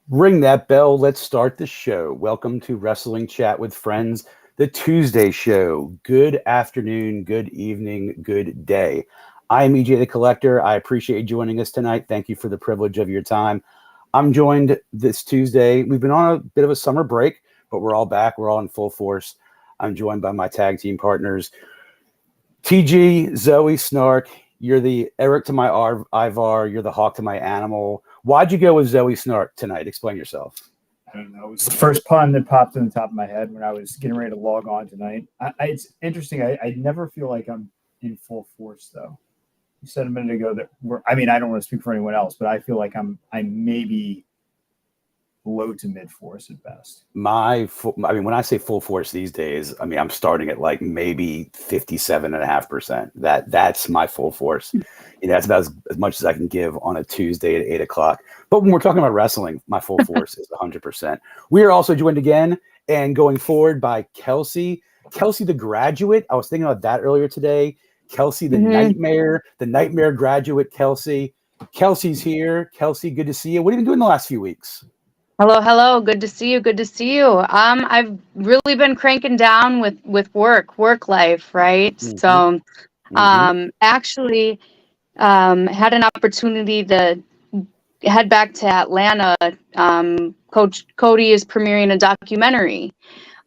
Ring that bell. Let's start the show. Welcome to Wrestling Chat with Friends, the Tuesday show. Good afternoon, good evening, good day. I'm EJ the Collector. I appreciate you joining us tonight. Thank you for the privilege of your time. I'm joined this Tuesday. We've been on a bit of a summer break, but we're all back. We're all in full force. I'm joined by my tag team partners, TG, Zoe, Snark. You're the Eric to my Ivar. You're the Hawk to my Animal. Why'd you go with Zoe Snark tonight? Explain yourself. I don't know. It was the first pun that popped in the top of my head when I was getting ready to log on tonight. It's interesting. I never feel like I'm in full force, though. You said a minute ago that I don't want to speak for anyone else, but I feel like I'm maybe low to mid force at best. When I say full force these days, I'm starting at like maybe 57.5%. That's my full force. That's about as much as I can give on a Tuesday at 8 o'clock. But when we're talking about wrestling, my full force is 100%. We are also joined again and going forward by Kelsey. Kelsey, the graduate. I was thinking about that earlier today. Kelsey, the nightmare graduate. Kelsey's here. Kelsey, good to see you. What have you been doing the last few weeks? Hello. Good to see you. I've really been cranking down with work life, right? Mm-hmm. So, actually, had an opportunity to head back to Atlanta. Coach Cody is premiering a documentary.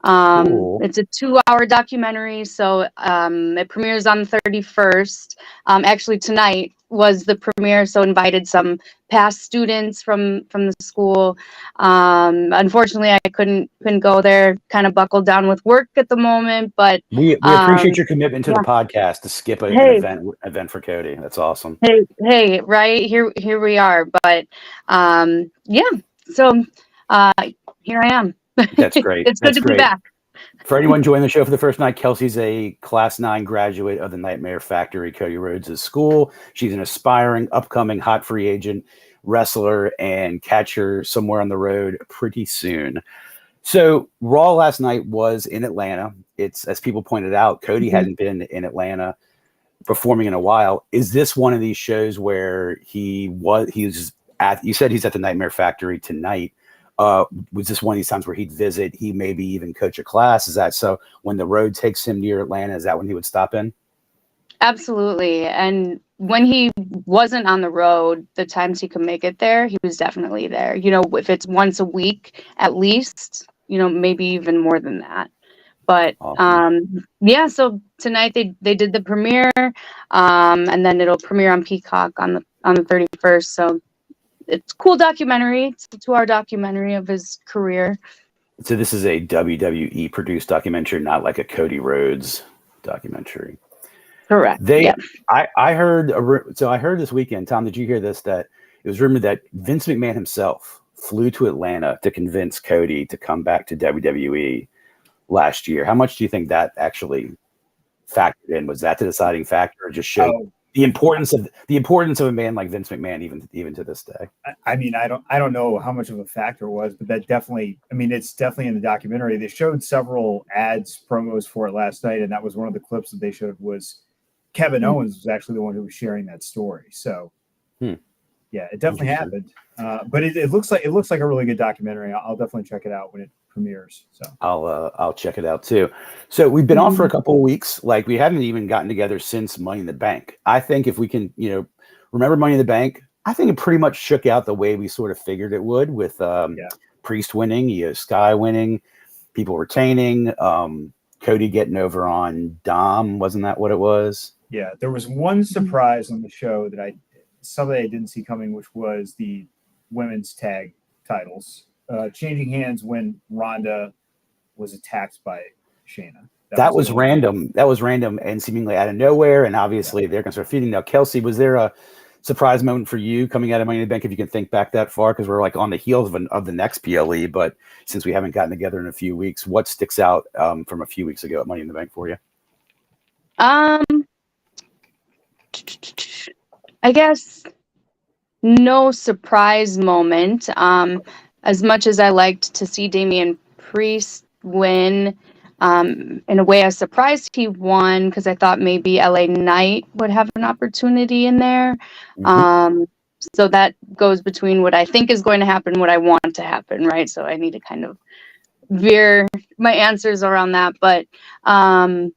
Cool. It's a 2-hour documentary, so it premieres on the 31st. Actually, tonight was the premiere, so invited some past students from the school. Unfortunately, I couldn't go there. Kind of buckled down with work at the moment, but we appreciate your commitment to the podcast to skip an event for Cody. That's awesome. Hey, right here we are. But so here I am. That's great. It's good to be back. For anyone joining the show for the first night, Kelsey's a Class 9 graduate of the Nightmare Factory, Cody Rhodes' school. She's an aspiring, upcoming, hot free agent wrestler, and catch her somewhere on the road pretty soon. So Raw last night was in Atlanta. It's, as people pointed out, Cody hadn't been in Atlanta performing in a while. Is this one of these shows where you said he's at the Nightmare Factory tonight? Was this one of these times where he'd visit, he maybe even coach a class? Is that so when the road takes him near Atlanta, is that when he would stop in? Absolutely. And when he wasn't on the road, the times he could make it there, he was definitely there. If it's once a week, at least, maybe even more than that. But awesome. So tonight they did the premiere, and then it'll premiere on Peacock on the 31st. So it's a cool documentary. It's a 2-hour documentary of his career. So this is a WWE produced documentary, not like a Cody Rhodes documentary. Correct. I heard this weekend, Tom, did you hear this, that it was rumored that Vince McMahon himself flew to Atlanta to convince Cody to come back to WWE last year? How much do you think that actually factored in? Was that the deciding factor, or just showed the importance of a man like Vince McMahon even to this day? I don't know how much of a factor it was, but that definitely, it's definitely in the documentary. They showed several promos for it last night, and that was one of the clips that they showed was Kevin Owens was actually the one who was sharing that story. So yeah, it definitely happened. But it looks like a really good documentary. I'll definitely check it out when it premieres. So I'll check it out too. So we've been off for a couple of weeks. Like, we haven't even gotten together since Money in the Bank. I think if we can, remember Money in the Bank, I think it pretty much shook out the way we sort of figured it would, with Priest winning, Sky winning, people retaining, Cody getting over on Dom. Wasn't that what it was? Yeah, there was one surprise on the show that somebody I didn't see coming, which was the women's tag titles changing hands when Ronda was attacked by Shayna. That was random. That was random and seemingly out of nowhere. And obviously they're going to start feeding. Now, Kelsey, was there a surprise moment for you coming out of Money in the Bank, if you can think back that far? Because we're like on the heels of the next PLE, but since we haven't gotten together in a few weeks, what sticks out from a few weeks ago at Money in the Bank for you? I guess no surprise moment. As much as I liked to see Damian Priest win, in a way I was surprised he won, because I thought maybe LA Knight would have an opportunity in there. So that goes between what I think is going to happen, what I want to happen, right? So I need to kind of veer my answers around that. But I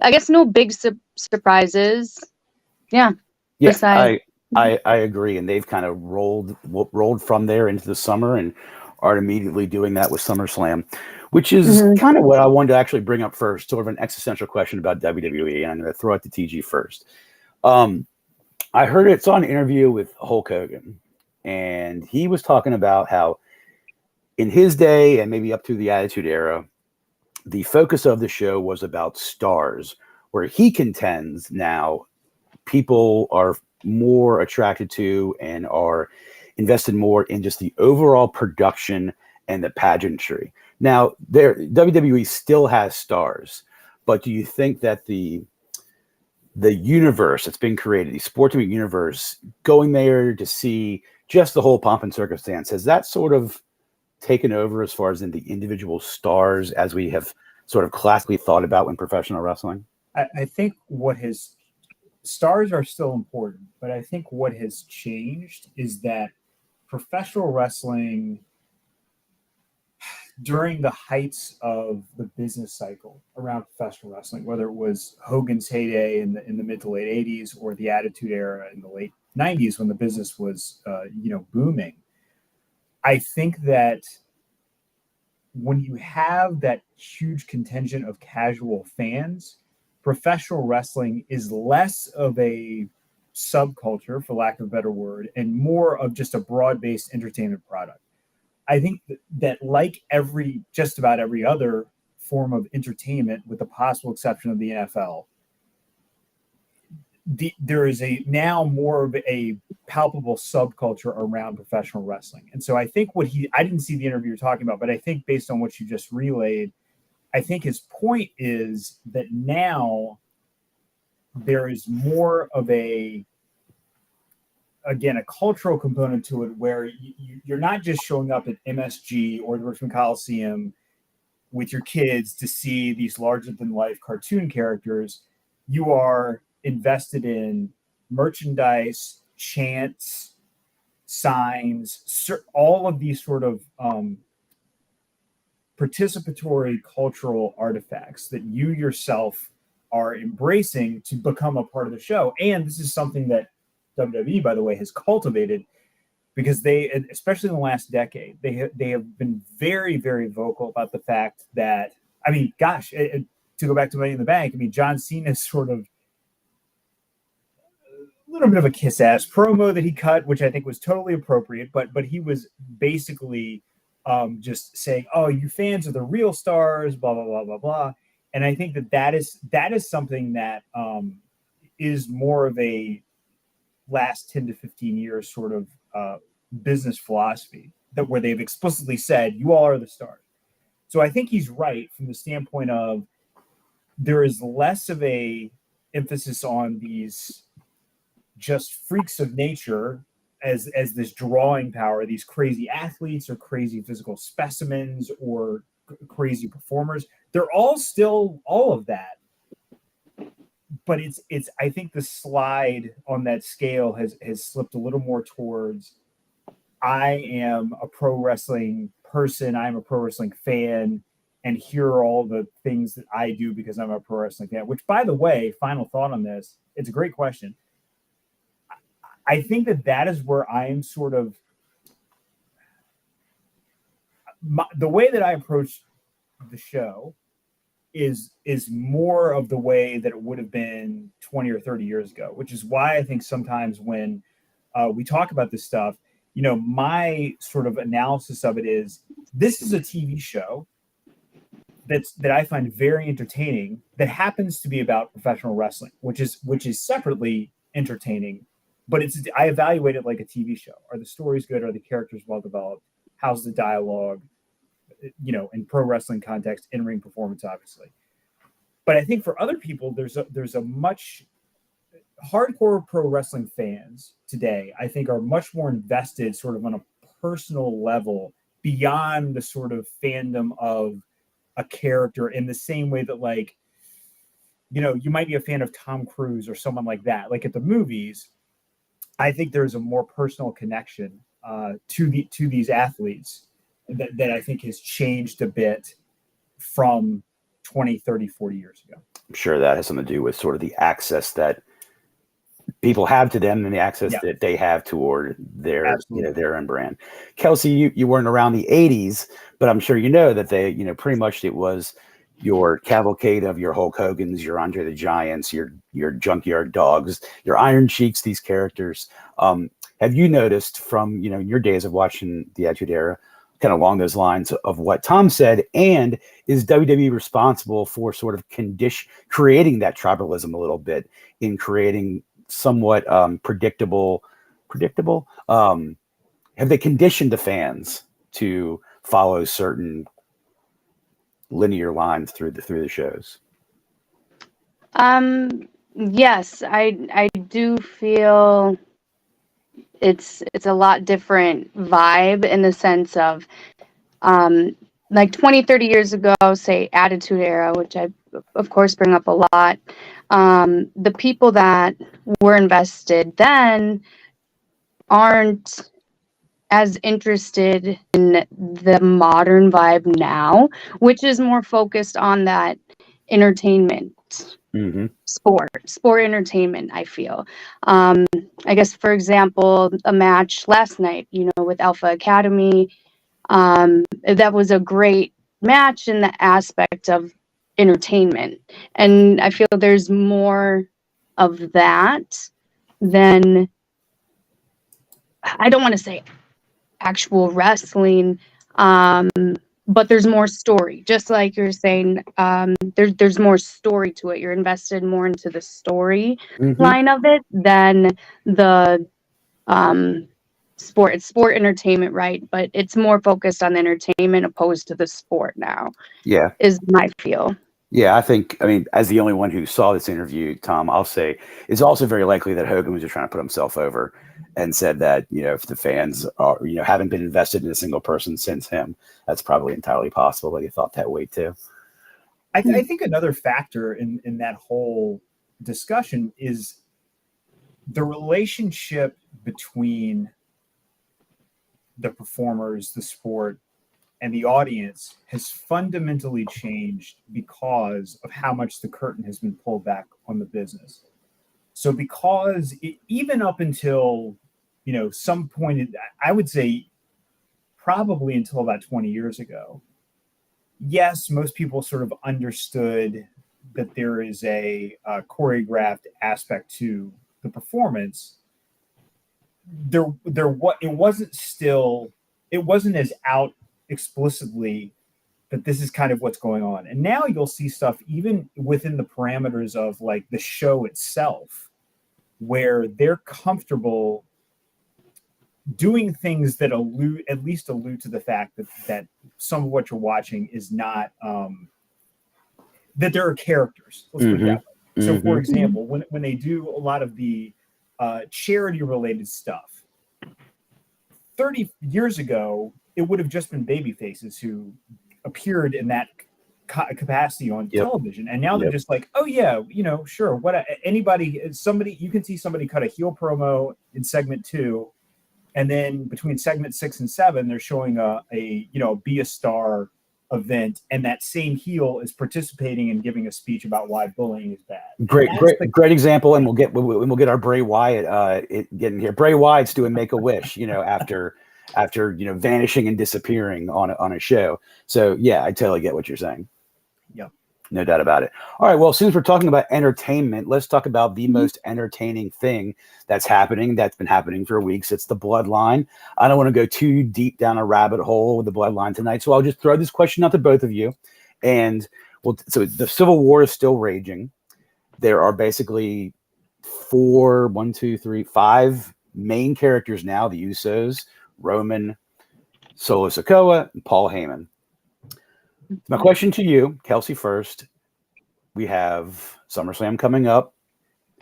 guess no big surprises. Yeah. Yeah, Besides, I agree, and they've kind of rolled from there into the summer and are immediately doing that with SummerSlam, which is kind of what I wanted to actually bring up first, sort of an existential question about WWE, and I'm going to throw it to TG first. I heard it, saw an interview with Hulk Hogan, and he was talking about how in his day and maybe up through the Attitude Era, the focus of the show was about stars, where he contends now people are more attracted to and are invested more in just the overall production and the pageantry. Now, WWE still has stars, but do you think that the universe that's been created, the sporting universe, going there to see just the whole pomp and circumstance, has that sort of taken over as far as in the individual stars as we have sort of classically thought about when professional wrestling? I think stars are still important, but I think what has changed is that professional wrestling during the heights of the business cycle around professional wrestling, whether it was Hogan's heyday in the mid to late 80s or the Attitude Era in the late 90s when the business was booming, I think that when you have that huge contingent of casual fans, professional wrestling is less of a subculture, for lack of a better word, and more of just a broad-based entertainment product. I think that like just about every other form of entertainment, with the possible exception of the NFL, there is now more of a palpable subculture around professional wrestling. And so I think I didn't see the interview you're talking about, but I think based on what you just relayed, I think his point is that now there is more of a cultural component to it, where you're not just showing up at MSG or the Richmond Coliseum with your kids to see these larger than life cartoon characters. You are invested in merchandise, chants, signs, all of these sort of participatory cultural artifacts that you yourself are embracing to become a part of the show. And this is something that WWE, by the way, has cultivated, because they, especially in the last decade, they have been very, very vocal about the fact that, I mean, gosh, to go back to Money in the Bank, I mean, John Cena's sort of a little bit of a kiss-ass promo that he cut, which I think was totally appropriate, but he was basically just saying, "Oh, you fans are the real stars," blah blah blah blah blah. And I think that is something that is more of a last 10 to 15 years sort of business philosophy, that where they've explicitly said, "You all are the stars." So I think he's right from the standpoint of there is less of a emphasis on these just freaks of nature as this drawing power, these crazy athletes or crazy physical specimens or crazy performers. They're all still all of that, but it's I think the slide on that scale has slipped a little more towards, I am a pro wrestling person, I'm a pro wrestling fan, and here are all the things that I do because I'm a pro wrestling fan. Which, by the way, final thought on this, it's a great question. I think that is where I'm sort of the way that I approach the show is more of the way that it would have been 20 or 30 years ago, which is why I think sometimes when we talk about this stuff, my sort of analysis of it is, this is a TV show that I find very entertaining, that happens to be about professional wrestling, which is separately entertaining, but I evaluate it like a TV show. Are the stories good? Are the characters well developed? How's the dialogue? In pro wrestling context, in-ring performance, obviously. But I think for other people, there's a much hardcore pro wrestling fans today, I think, are much more invested sort of on a personal level beyond the sort of fandom of a character, in the same way that, like, you might be a fan of Tom Cruise or someone like that. Like at the movies, I think there's a more personal connection to these athletes that I think has changed a bit from 20, 30, 40 years ago. I'm sure that has something to do with sort of the access that people have to them and the access that they have toward their, their own brand. Kelsey, you weren't around the 80s, but I'm sure you know that they, pretty much it was your cavalcade of your Hulk Hogan's, your Andre the Giants, your Junkyard Dogs, your Iron Cheeks, these characters. Have you noticed from, your days of watching the Attitude Era, kind of along those lines of what Tom said, and is WWE responsible for sort of creating that tribalism a little bit in creating somewhat predictable? Have they conditioned the fans to follow certain linear lines through the shows? Yes, I do feel it's a lot different vibe in the sense of like 20, 30 years ago, say Attitude Era, which I of course bring up a lot. The people that were invested then aren't as interested in the modern vibe now, which is more focused on that entertainment, sport entertainment, I feel. I guess, for example, a match last night, with Alpha Academy, that was a great match in the aspect of entertainment. And I feel there's more of that than, I don't want to say actual wrestling, but there's more story, just like you're saying. There's more story to it. You're invested more into the story line of it than the sport. It's sport entertainment, right? But it's more focused on entertainment opposed to the sport now. Yeah, is my feel. Yeah, I mean, as the only one who saw this interview, Tom, I'll say it's also very likely that Hogan was just trying to put himself over and said that, if the fans are, haven't been invested in a single person since him, that's probably entirely possible that he thought that way too. I think another factor in that whole discussion is the relationship between the performers, the sport, and the audience has fundamentally changed because of how much the curtain has been pulled back on the business. So because even up until, some point, I would say probably until about 20 years ago, yes, most people sort of understood that there is a choreographed aspect to the performance. It wasn't as out explicitly that this is kind of what's going on. And now you'll see stuff even within the parameters of like the show itself, where they're comfortable doing things that at least allude to the fact that some of what you're watching is not that there are characters. Let's put it that way. So for example, when they do a lot of the charity related stuff, 30 years ago, it would have just been baby faces who appeared in that capacity on television. And now they're just like, oh yeah, sure. You can see somebody cut a heel promo in segment 2. And then between segment 6 and 7, they're showing a Be a Star event. And that same heel is participating and giving a speech about why bullying is bad. Great example. And we'll get our Bray Wyatt getting here. Bray Wyatt's doing Make-A-Wish, after vanishing and disappearing on a show. So yeah, I totally get what you're saying. Yeah, no doubt about it. All right, well, since we're talking about entertainment, let's talk about the most entertaining thing that's been happening for weeks. It's the Bloodline. I don't want to go too deep down a rabbit hole with the Bloodline tonight, so I'll just throw this question out to both of you. And so the Civil War is still raging. There are basically 5 main characters now: the Usos, Roman, Solo Sikoa, and Paul Heyman. My question to you, Kelsey, first. We have SummerSlam coming up.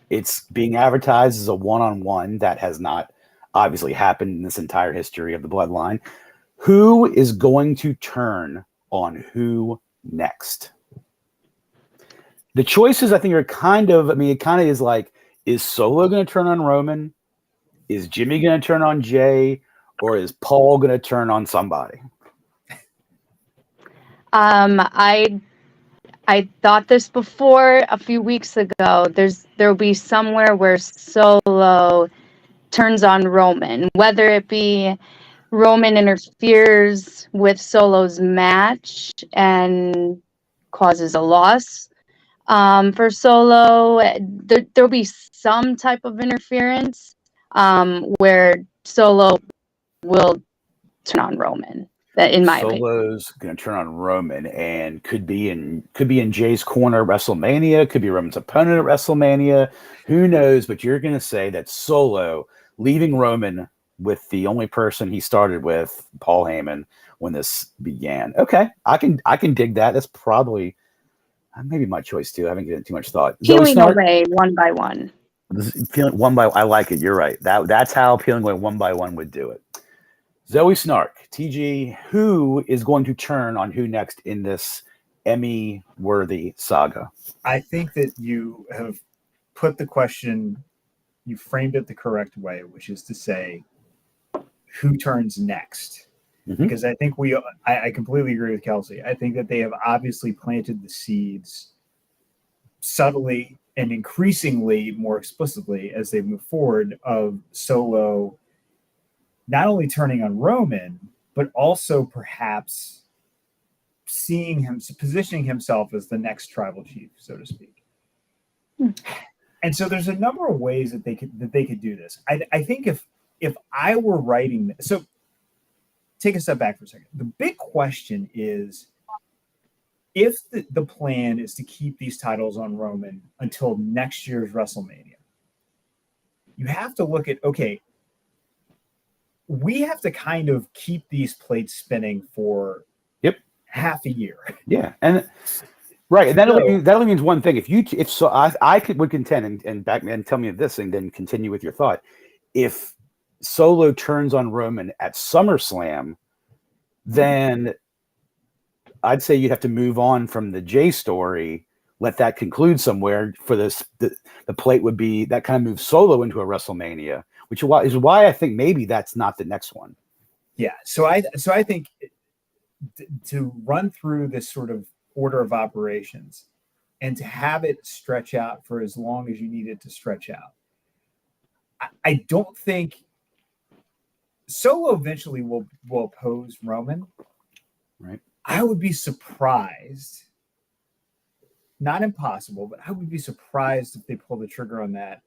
It's being advertised as a one-on-one. That has not obviously happened in this entire history of the Bloodline. Who is going to turn on who next? The choices, I think, are it kind of is like, is Solo going to turn on Roman? Is Jimmy going to turn on Jay, or is Paul going to turn on somebody? I thought this before a few weeks ago. There'll be somewhere where Solo turns on Roman, whether it be Roman interferes with Solo's match and causes a loss for Solo. There'll be some type of interference where Solo will turn on Roman. That, in my opinion, Solo's going to turn on Roman and could be in Jay's corner at WrestleMania, could be Roman's opponent at WrestleMania. Who knows? But you're going to say that Solo leaving Roman with the only person he started with, Paul Heyman, when this began. Okay, I can dig that. That's probably maybe my choice too. I haven't given it too much thought. peeling away one by one. Peeling one by. I like it. You're right. That's how peeling away one by one would do it. Zoe Snark, TG, who is going to turn on who next in this Emmy-worthy saga? I think that you have put the question, you framed it the correct way, which is to say, who turns next? Mm-hmm. Because I think I completely agree with Kelsey. I think that they have obviously planted the seeds subtly and increasingly more explicitly as they move forward of Solo not only turning on Roman, but also perhaps seeing him positioning himself as the next tribal chief, so to speak. And so there's a number of ways that they could do this. I think if I were writing this, so take a step back for a second. The big question is, if the plan is to keep these titles on Roman until next year's WrestleMania, you have to look at, okay, we have to kind of keep these plates spinning for half a year. Yeah, and right, and that only means one thing. If so, I would contend and back and tell me this, and then continue with your thought. If Solo turns on Roman at SummerSlam, then I'd say you'd have to move on from the Jay story, let that conclude somewhere. For this, the plate would be that kind of moves Solo into a WrestleMania, which is why I think maybe that's not the next one. Yeah. So I think to run through this sort of order of operations and to have it stretch out for as long as you need it to stretch out, I don't think Solo eventually will oppose Roman. Right. I would be surprised, not impossible, but I would be surprised if they pull the trigger on that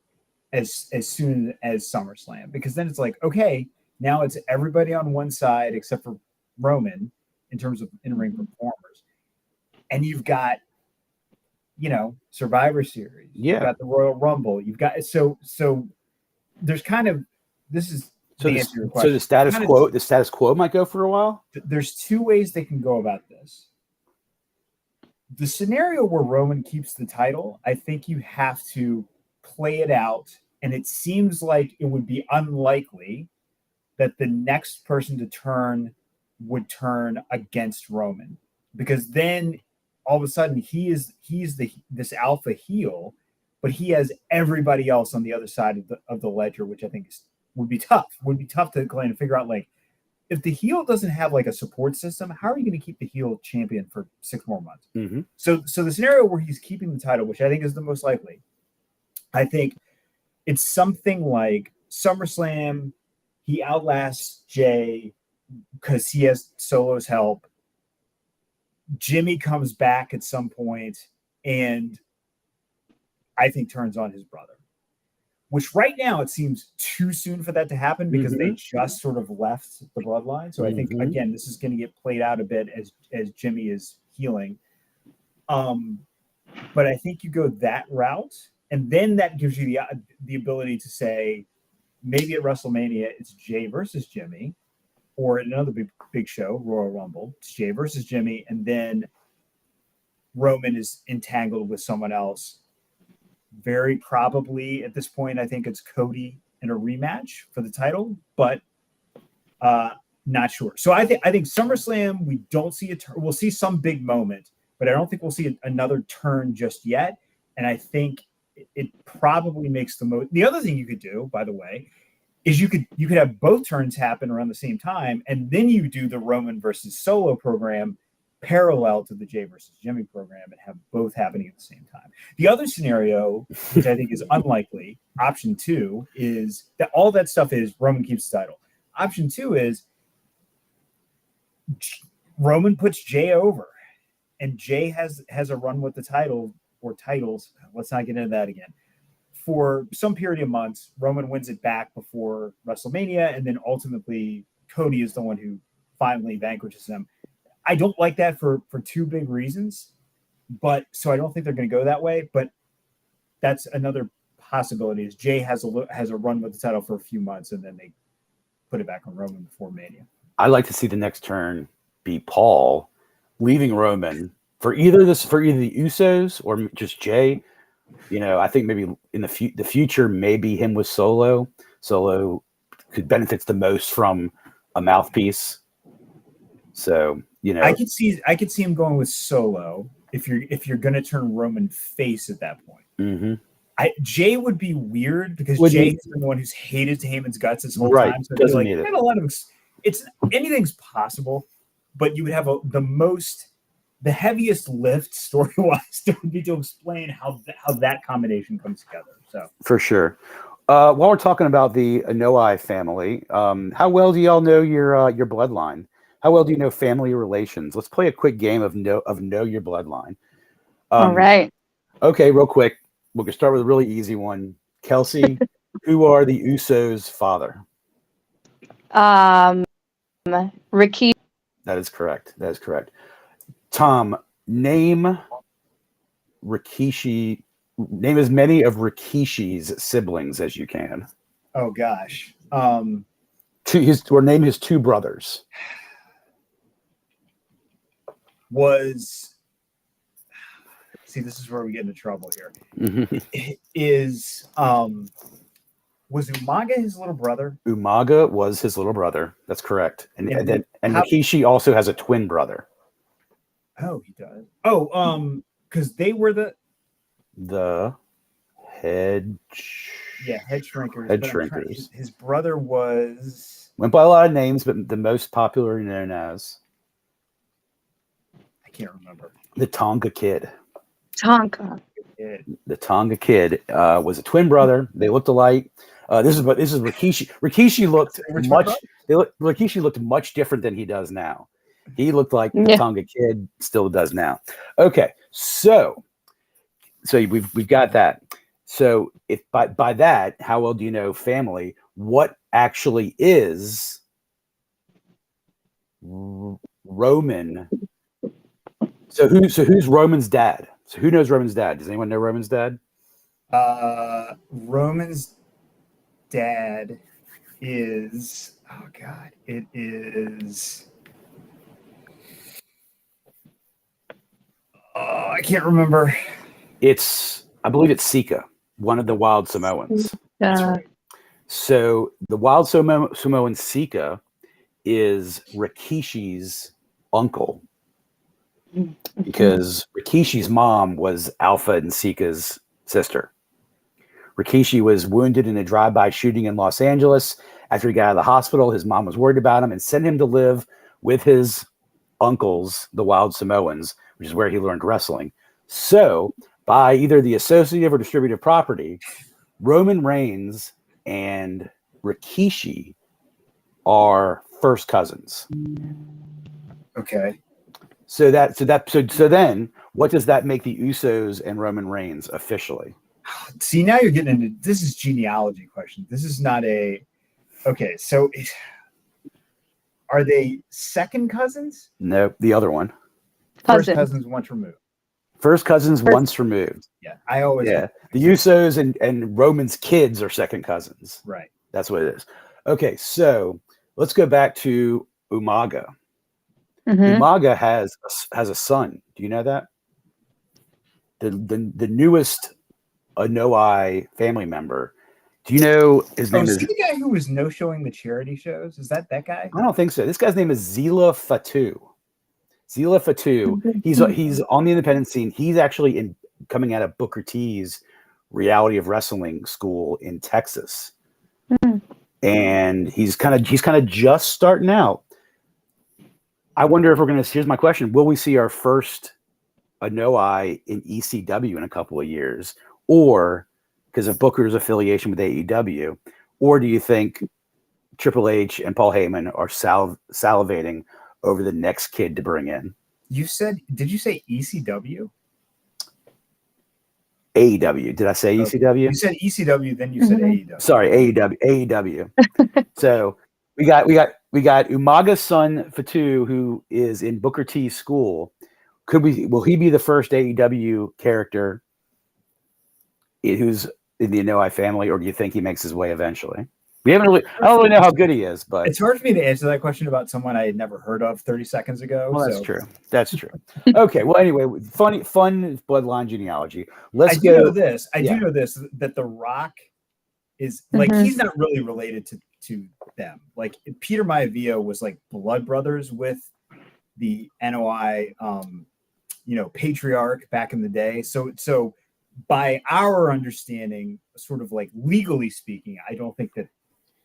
as soon as SummerSlam, because then it's like, okay, now it's everybody on one side except for Roman in terms of in-ring performers, and you've got, Survivor Series, you've got the Royal Rumble, you've got so there's kind of, this is so the status quo might go for a while. There's two ways they can go about this. The scenario where Roman keeps the title, I think you have to play it out, and it seems like it would be unlikely that the next person to turn would turn against Roman, because then all of a sudden he's this alpha heel, but he has everybody else on the other side of the ledger, which I think would be tough to kind of figure out, like, if the heel doesn't have like a support system, how are you going to keep the heel champion for 6 more months? Mm-hmm. So the scenario where he's keeping the title, which I think is the most likely, I think it's something like SummerSlam, he outlasts Jay because he has Solo's help. Jimmy comes back at some point and I think turns on his brother, which right now it seems too soon for that to happen because they just sort of left the bloodline. So I think, again, this is going to get played out a bit as Jimmy is healing. But I think you go that route, and then that gives you the ability to say, maybe at WrestleMania it's Jay versus Jimmy, or another big show, Royal Rumble, it's Jay versus Jimmy, and then Roman is entangled with someone else. Very probably at this point, I think it's Cody in a rematch for the title, but not sure. So I think SummerSlam, we don't see a turn. We'll see some big moment, but I don't think we'll see another turn just yet. And I think it probably makes the most. The other thing you could do, by the way, is you could have both turns happen around the same time, and then you do the Roman versus Solo program parallel to the Jay versus Jimmy program and have both happening at the same time. The other scenario, which I think is unlikely, option 2, is that all that stuff is Roman keeps the title. Option 2 is Roman puts Jay over, and Jay has a run with the title or titles. Let's not get into that again. For some period of months, Roman wins it back before WrestleMania, and then ultimately Cody is the one who finally vanquishes him. I don't like that for 2 big reasons, but so I don't think they're going to go that way. But that's another possibility. Is Jay has a run with the title for a few months, and then they put it back on Roman before Mania. I like to see the next turn be Paul leaving Roman for either the Usos or just Jay. I think maybe in the future, maybe him with Solo. Solo benefits the most from a mouthpiece. So I could see him going with Solo if you're going to turn Roman face at that point. Mm-hmm. Jay would be weird because Jay has been the one who's hated Heyman's guts this whole time. So doesn't need it. A lot of anything's possible, but you would have the heaviest lift story-wise would be to explain how that combination comes together. So for sure. While we're talking about the Anoa'i family, how well do y'all know your bloodline? How well do you know family relations? Let's play a quick game of know your bloodline. All right. Okay, real quick. We're gonna start with a really easy one. Kelsey, who are the Usos' father? Ricky. That is correct. Tom, name as many of Rikishi's siblings as you can. Oh gosh. Name his 2 brothers. This is where we get into trouble here. Mm-hmm. Was Umaga his little brother? Umaga was his little brother. That's correct. And Rikishi also has a twin brother. Oh, he does. Oh, because they were the head. Yeah, head shrinkers. Head shrinkers. His brother went by a lot of names, but the most popular known as. I can't remember. The Tonga Kid. The Tonga Kid was a twin brother. They looked alike. This is Rikishi. Rikishi looked much different than he does now. He looked like the Tonga Kid still does now. Okay, so we've got that. So if by that, how well do you know family? What actually is Roman? So who's Roman's dad? So who knows Roman's dad? Does anyone know Roman's dad? Roman's dad is it is. Oh, I can't remember. I believe it's Sika, one of the Wild Samoans. That's right. So the Wild Samoan Sika is Rikishi's uncle. Because Rikishi's mom was Alpha and Sika's sister. Rikishi was wounded in a drive-by shooting in Los Angeles. After he got out of the hospital, his mom was worried about him and sent him to live with his uncles, the Wild Samoans, which is where he learned wrestling. So, by either the associative or distributive property, Roman Reigns and Rikishi are first cousins. Okay. So then, what does that make the Usos and Roman Reigns officially? See, now you're getting into this is genealogy question. This is not okay. So, are they second cousins? No, the other one. First cousins once removed. First cousins once removed. Yeah, I always. Yeah, the Usos and Roman's kids are second cousins. Right. That's what it is. Okay, so let's go back to Umaga. Mm-hmm. Umaga has a son. Do you know that? The newest Anoa'i family member. Do you know his name? Is he the guy who was no-showing the charity shows? Is that guy? I don't think so. This guy's name is Zila Fatu. Zila Fatu. He's on the independent scene. He's actually coming out of Booker T's Reality of Wrestling school in Texas. Mm-hmm. and he's kind of just starting out. I wonder if we're going to. Here's my question: will we see our first Anoa'i in ECW in a couple of years, or because of Booker's affiliation with AEW, or do you think Triple H and Paul Heyman are salivating over the next kid to bring in? Did you say ECW? AEW. Did I say ECW? You said ECW, then you said AEW. Sorry, AEW. So we got Umaga's son Fatu, who is in Booker T's school. Will he be the first AEW character who's in the Anoa'i family, or do you think he makes his way eventually? I don't really know how good he is, but it's hard for me to answer that question about someone I had never heard of 30 seconds ago. Well, that's true. That's true. Okay. Well, anyway, fun bloodline genealogy. I do know this, that The Rock is like, he's not really related to them. Like Peter Maivia was like blood brothers with the NOI, patriarch back in the day. So by our understanding, sort of like legally speaking, I don't think that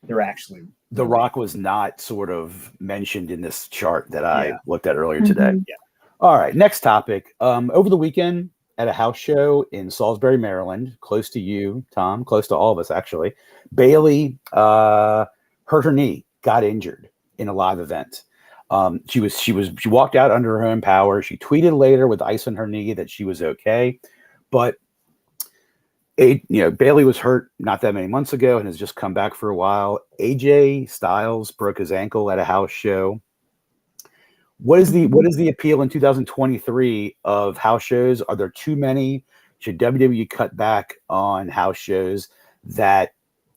they're actually. The Rock was not sort of mentioned in this chart that I looked at earlier today. Yeah. All right. Next topic. Over the weekend at a house show in Salisbury, Maryland, close to you, Tom, close to all of us, actually, Bailey hurt her knee, got injured in a live event. She walked out under her own power. She tweeted later with ice on her knee that she was okay, but Bailey was hurt not that many months ago and has just come back for a while. AJ Styles broke his ankle at a house show. What is the appeal in 2023 of house shows? Are there too many? Should WWE cut back on house shows that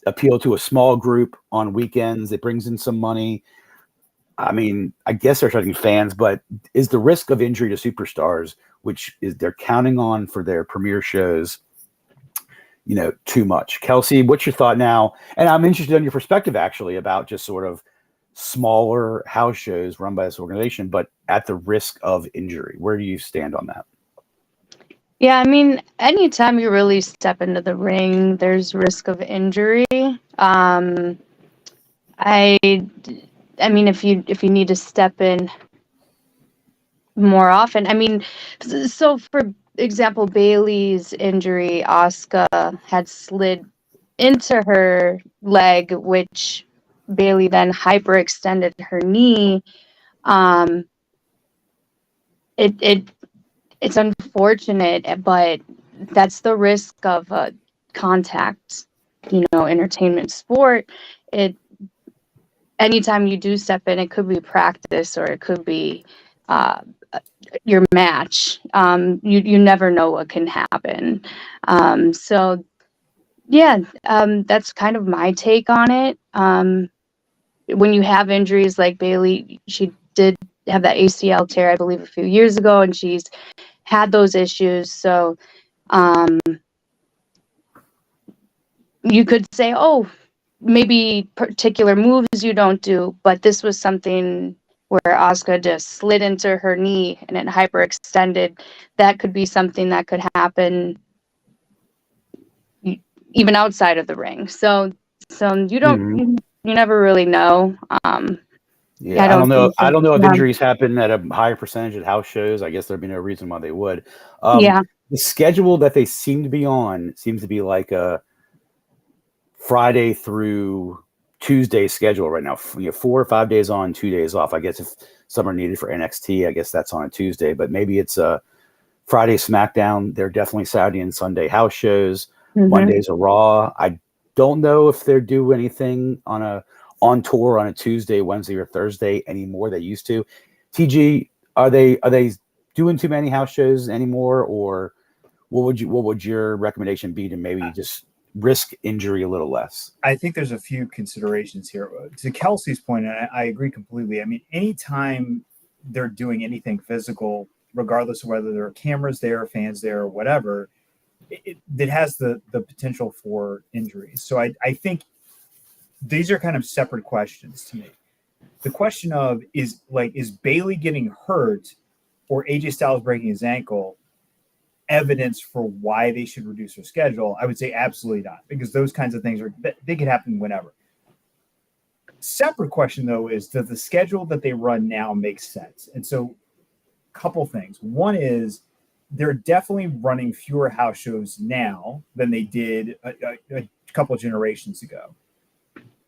appeal to a small group on weekends? It brings in some money. I mean, I guess they're attracting fans, but is the risk of injury to superstars, which is they're counting on for their premier shows, too much? Kelsey, what's your thought now? And I'm interested in your perspective, actually, about just sort of smaller house shows run by this organization, but at the risk of injury. Where do you stand on that? Yeah, I mean, anytime you really step into the ring, there's risk of injury. I mean, if you need to step in more often, I mean, so for example, Bailey's injury, Asuka had slid into her leg, which Bailey then hyperextended her knee. It's unfortunate, but that's the risk of contact, entertainment sport. Anytime you do step in, it could be practice or it could be your match. You never know what can happen. So yeah, that's kind of my take on it. When you have injuries like Bailey, she did have that ACL tear, I believe, a few years ago, and she's had those issues. So you could say, oh, maybe particular moves you don't do, but this was something where Asuka just slid into her knee and it hyperextended. That could be something that could happen even outside of the ring. So you don't, you never really know. Yeah, I don't know. I don't know if injuries happen at a higher percentage at house shows. I guess there'd be no reason why they would. The schedule that they seem to be on seems to be like a Friday through Tuesday schedule right now. 4 or 5 days on, 2 days off. I guess if some are needed for NXT, I guess that's on a Tuesday. But maybe it's a Friday SmackDown. They're definitely Saturday and Sunday house shows. Mondays are Raw. I don't know if they're do anything on tour on a Tuesday, Wednesday, or Thursday anymore. They used to. TG, are they doing too many house shows anymore, or what would your recommendation be to maybe just risk injury a little less? I think there's a few considerations here. To Kelsey's point, and I agree completely. I mean, anytime they're doing anything physical, regardless of whether there are cameras there, fans there, or whatever, it has the potential for injuries. So I think these are kind of separate questions to me. The question of is Bailey getting hurt or AJ Styles breaking his ankle evidence for why they should reduce their schedule? I would say absolutely not, because those kinds of things they could happen whenever. separate question, though, is does the schedule that they run now make sense? And so, a couple things. One is they're definitely running fewer house shows now than they did a couple of generations ago.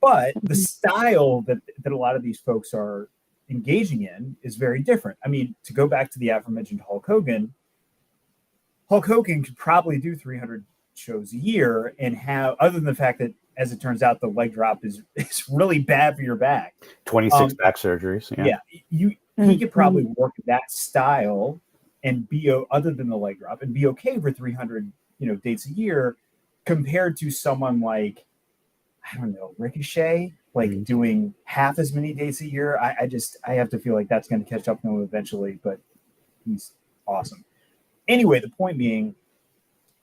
But the style that a lot of these folks are engaging in is very different. I mean, to go back to the aforementioned Hulk Hogan could probably do 300 shows a year and have, other than the fact that, as it turns out, the leg drop is really bad for your back. 26 back surgeries. Yeah. He could probably work that style and be, other than the leg drop, and be okay for 300, dates a year, compared to someone like, I don't know, Ricochet, like doing half as many dates a year. I have to feel like that's going to catch up to him eventually, but he's awesome. Anyway, the point being,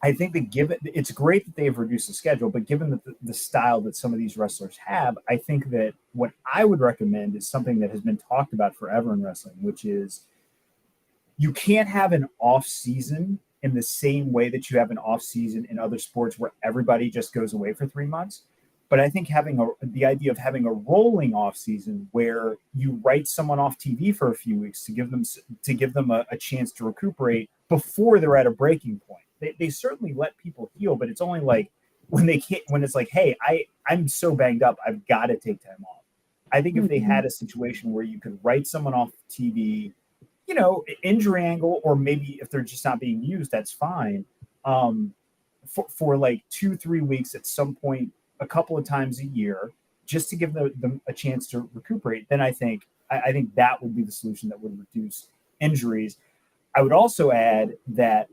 I think that it's great that they've reduced the schedule, but given the style that some of these wrestlers have, I think that what I would recommend is something that has been talked about forever in wrestling, which is you can't have an off season in the same way that you have an off season in other sports where everybody just goes away for 3 months. But I think the idea of having a rolling off season where you write someone off TV for a few weeks to give them a chance to recuperate before they're at a breaking point. They certainly let people heal, but it's only like when it's like, hey, I'm so banged up, I've got to take time off. I think if they had a situation where you could write someone off TV, injury angle, or maybe if they're just not being used, that's fine. For like 2-3 weeks at some point, a couple of times a year, just to give them a chance to recuperate, then I think that would be the solution that would reduce injuries. I would also add that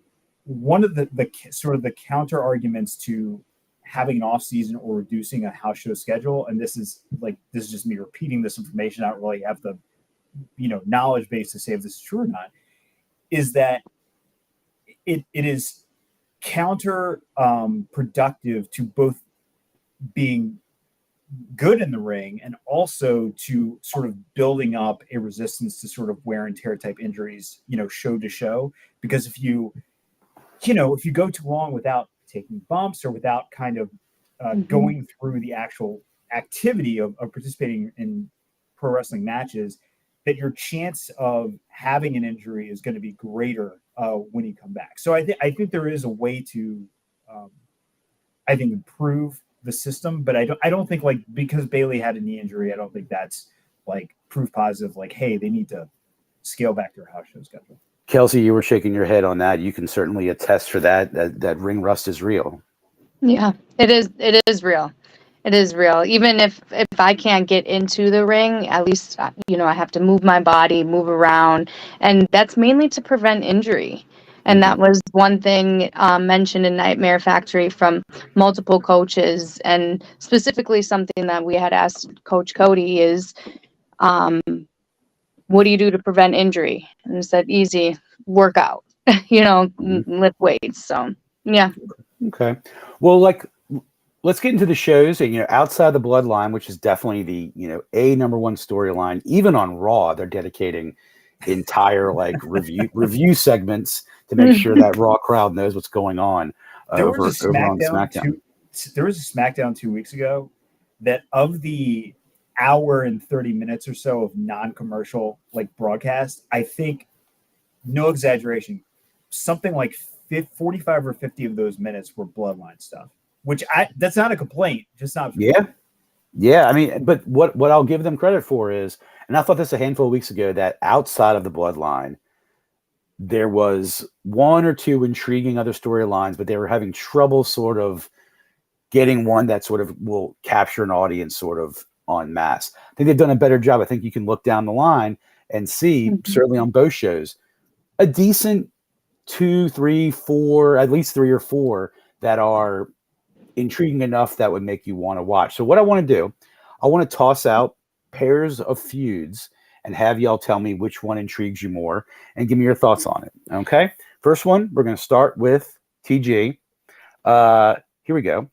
one of the sort of the counter arguments to having an off season or reducing a house show schedule, and this is just me repeating this information, I don't really have the knowledge base to say if this is true or not, is that it is counter productive to both being good in the ring and also to sort of building up a resistance to sort of wear and tear type injuries, show to show. Because if you go too long without taking bumps or without kind of going through the actual activity of participating in pro wrestling matches, that your chance of having an injury is going to be greater when you come back. So I think there is a way to, improve the system, but I don't think, like, because Bailey had a knee injury, I don't think that's like proof positive, like, hey, they need to scale back their house show schedule. Kelsey, you were shaking your head on that. You can certainly attest for that ring rust is real. Yeah, it is real. It is real. Even if I can't get into the ring, at least, I have to move my body, move around. And that's mainly to prevent injury. And that was one thing mentioned in Nightmare Factory from multiple coaches. And specifically something that we had asked Coach Cody is, what do you do to prevent injury? And he said, easy, workout, lift weights. So, yeah. Okay. Well, let's get into the shows. And, outside the Bloodline, which is definitely the, a number one storyline, even on Raw, they're dedicating entire review segments to make sure that Raw crowd knows what's going on over on SmackDown. There was a SmackDown 2 weeks ago that, of the hour and 30 minutes or so of non-commercial broadcast, I think, no exaggeration, something like 45 or 50 of those minutes were Bloodline stuff, which that's not a complaint, just not. Yeah. I mean, but what I'll give them credit for is, and I thought this a handful of weeks ago, that outside of the Bloodline, there was one or two intriguing other storylines, but they were having trouble sort of getting one that sort of will capture an audience sort of en masse. I think they've done a better job. I think you can look down the line and see, certainly on both shows, a decent 2, 3, 4, at least 3 or 4 that are intriguing enough that would make you want to watch. So what I want to do, I want to toss out pairs of feuds and have y'all tell me which one intrigues you more and give me your thoughts on it. Okay. First one, we're going to start with TG. Here we go.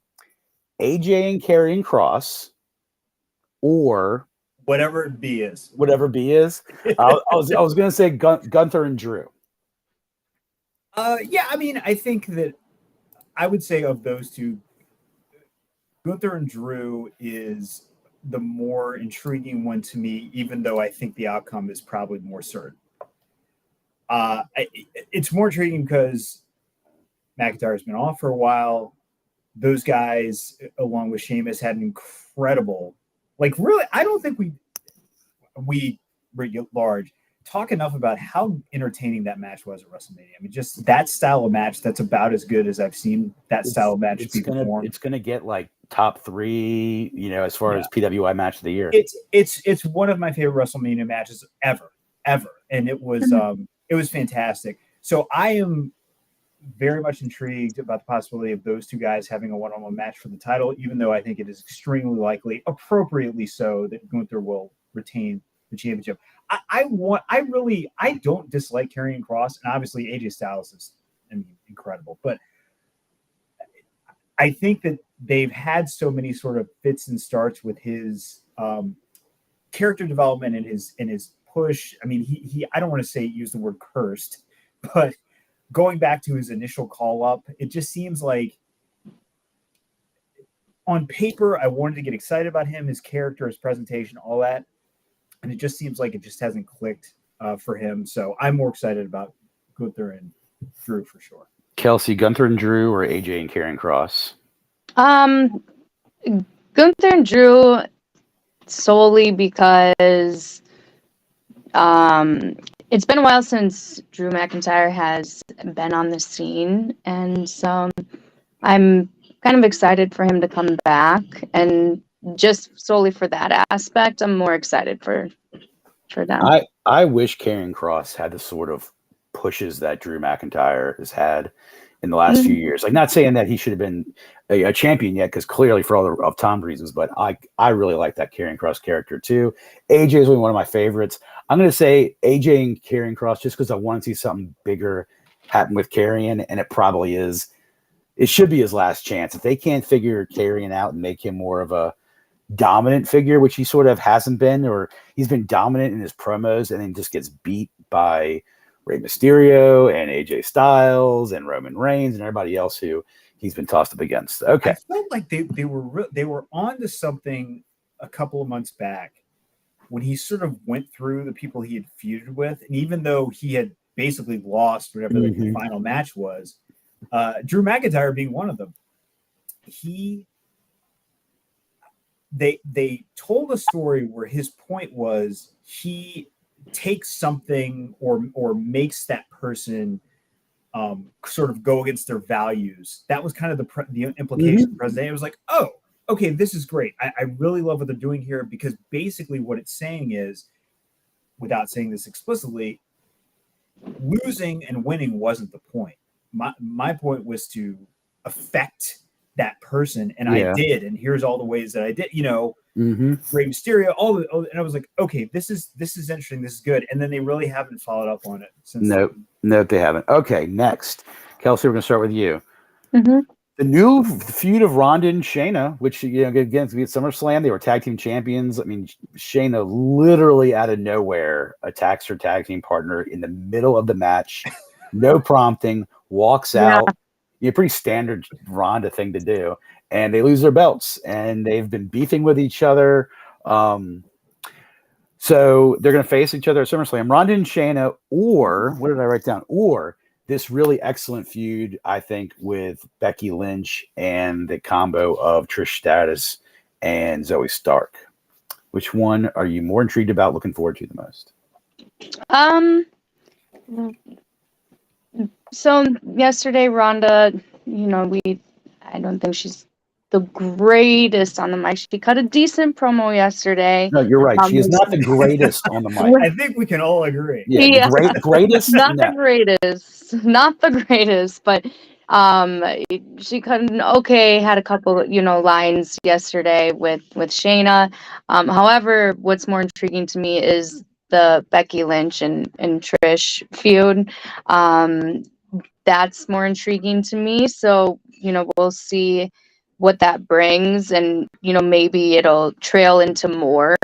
AJ and Karrion Kross, or whatever B is. I was going to say Gunther and Drew. Yeah, I mean, I think that I would say of those two, Gunther and Drew is the more intriguing one to me, even though I think the outcome is probably more certain. It's more intriguing because McIntyre's been off for a while. Those guys, along with Sheamus, had an incredible, really, I don't think we large talk enough about how entertaining that match was at WrestleMania. I mean, just that style of match, that's about as good as I've seen that style of match be performed. It's gonna get top 3, as far as PWI match of the year. It's one of my favorite WrestleMania matches ever, and it was fantastic. So I am very much intrigued about the possibility of those two guys having a one-on-one match for the title, even though I think it is extremely likely, appropriately so, that Gunther will retain the championship. I don't dislike Karrion Kross, and obviously AJ Styles is incredible, but I think that they've had so many sort of fits and starts with his character development and his push. I mean, he I don't want to use the word cursed, but going back to his initial call up, it just seems like on paper, I wanted to get excited about him, his character, his presentation, all that. And it just seems like it just hasn't clicked for him. So I'm more excited about Gunther and Drew for sure. Kelsey, Gunther and Drew, or AJ and Karrion Kross? Gunther and Drew, solely because it's been a while since Drew McIntyre has been on the scene, and so I'm kind of excited for him to come back, and just solely for that aspect, I'm more excited for them. I wish Karrion Kross had the sort of pushes that Drew McIntyre has had in the last few years. Not saying that he should have been a champion yet, because clearly for all of Tom reasons, but I really like that Karrion Kross character too. AJ is one of my favorites. I'm going to say AJ and Karrion Kross just because I want to see something bigger happen with Karrion, and it probably is. It should be his last chance. If they can't figure Karrion out and make him more of a dominant figure, which he sort of hasn't been, or he's been dominant in his promos and then just gets beat by Rey Mysterio and AJ Styles and Roman Reigns and everybody else who he's been tossed up against. Okay. I felt like they were on to something a couple of months back when he sort of went through the people he had feuded with, and even though he had basically lost whatever the final match was, Drew McIntyre being one of them, they told a story where his point was he takes something or makes that person sort of go against their values. That was kind of the implication of the president. It was like, oh, okay, this is great. I really love what they're doing here, because basically what it's saying is, without saying this explicitly, losing and winning wasn't the point. My point was to affect that person, and I did, and here's all the ways that I did, Rey Mysterio, and I was like, okay, this is interesting, this is good, and then they really haven't followed up on it since. No, they haven't. Okay, next, Kelsey, we're gonna start with you. Mm-hmm. The new feud of Ronda and Shayna, which again, to be at SummerSlam, they were tag team champions. I mean, Shayna literally out of nowhere attacks her tag team partner in the middle of the match, no prompting, walks out. Pretty standard Ronda thing to do, and they lose their belts, and they've been beefing with each other. So they're going to face each other at SummerSlam. Ronda and Shayna, or what did I write down? Or this really excellent feud, I think, with Becky Lynch and the combo of Trish Stratus and Zoe Stark. Which one are you more intrigued about, looking forward to the most? So yesterday, Ronda, I don't think she's the greatest on the mic. She cut a decent promo yesterday. No, you're right. She is not the greatest on the mic. I think we can all agree. Yeah. Greatest? Not the greatest, but she had a couple, lines yesterday with Shayna. However, what's more intriguing to me is the Becky Lynch and Trish feud. That's more intriguing to me. So, we'll see what that brings, and, maybe it'll trail into more,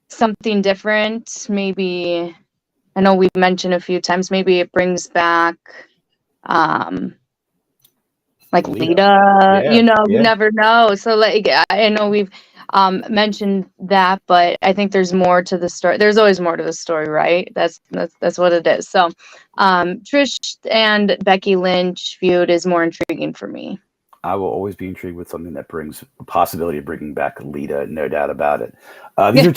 something different. Maybe, I know we've mentioned a few times, maybe it brings back, like Lita. Lita, Yeah, you know, you yeah. never know. So like I know we've mentioned that, but I think there's more to the story. There's always more to the story, right? That's what it is. So Trish and Becky Lynch feud is more intriguing for me. I will always be intrigued with something that brings a possibility of bringing back Lita, no doubt about it. These are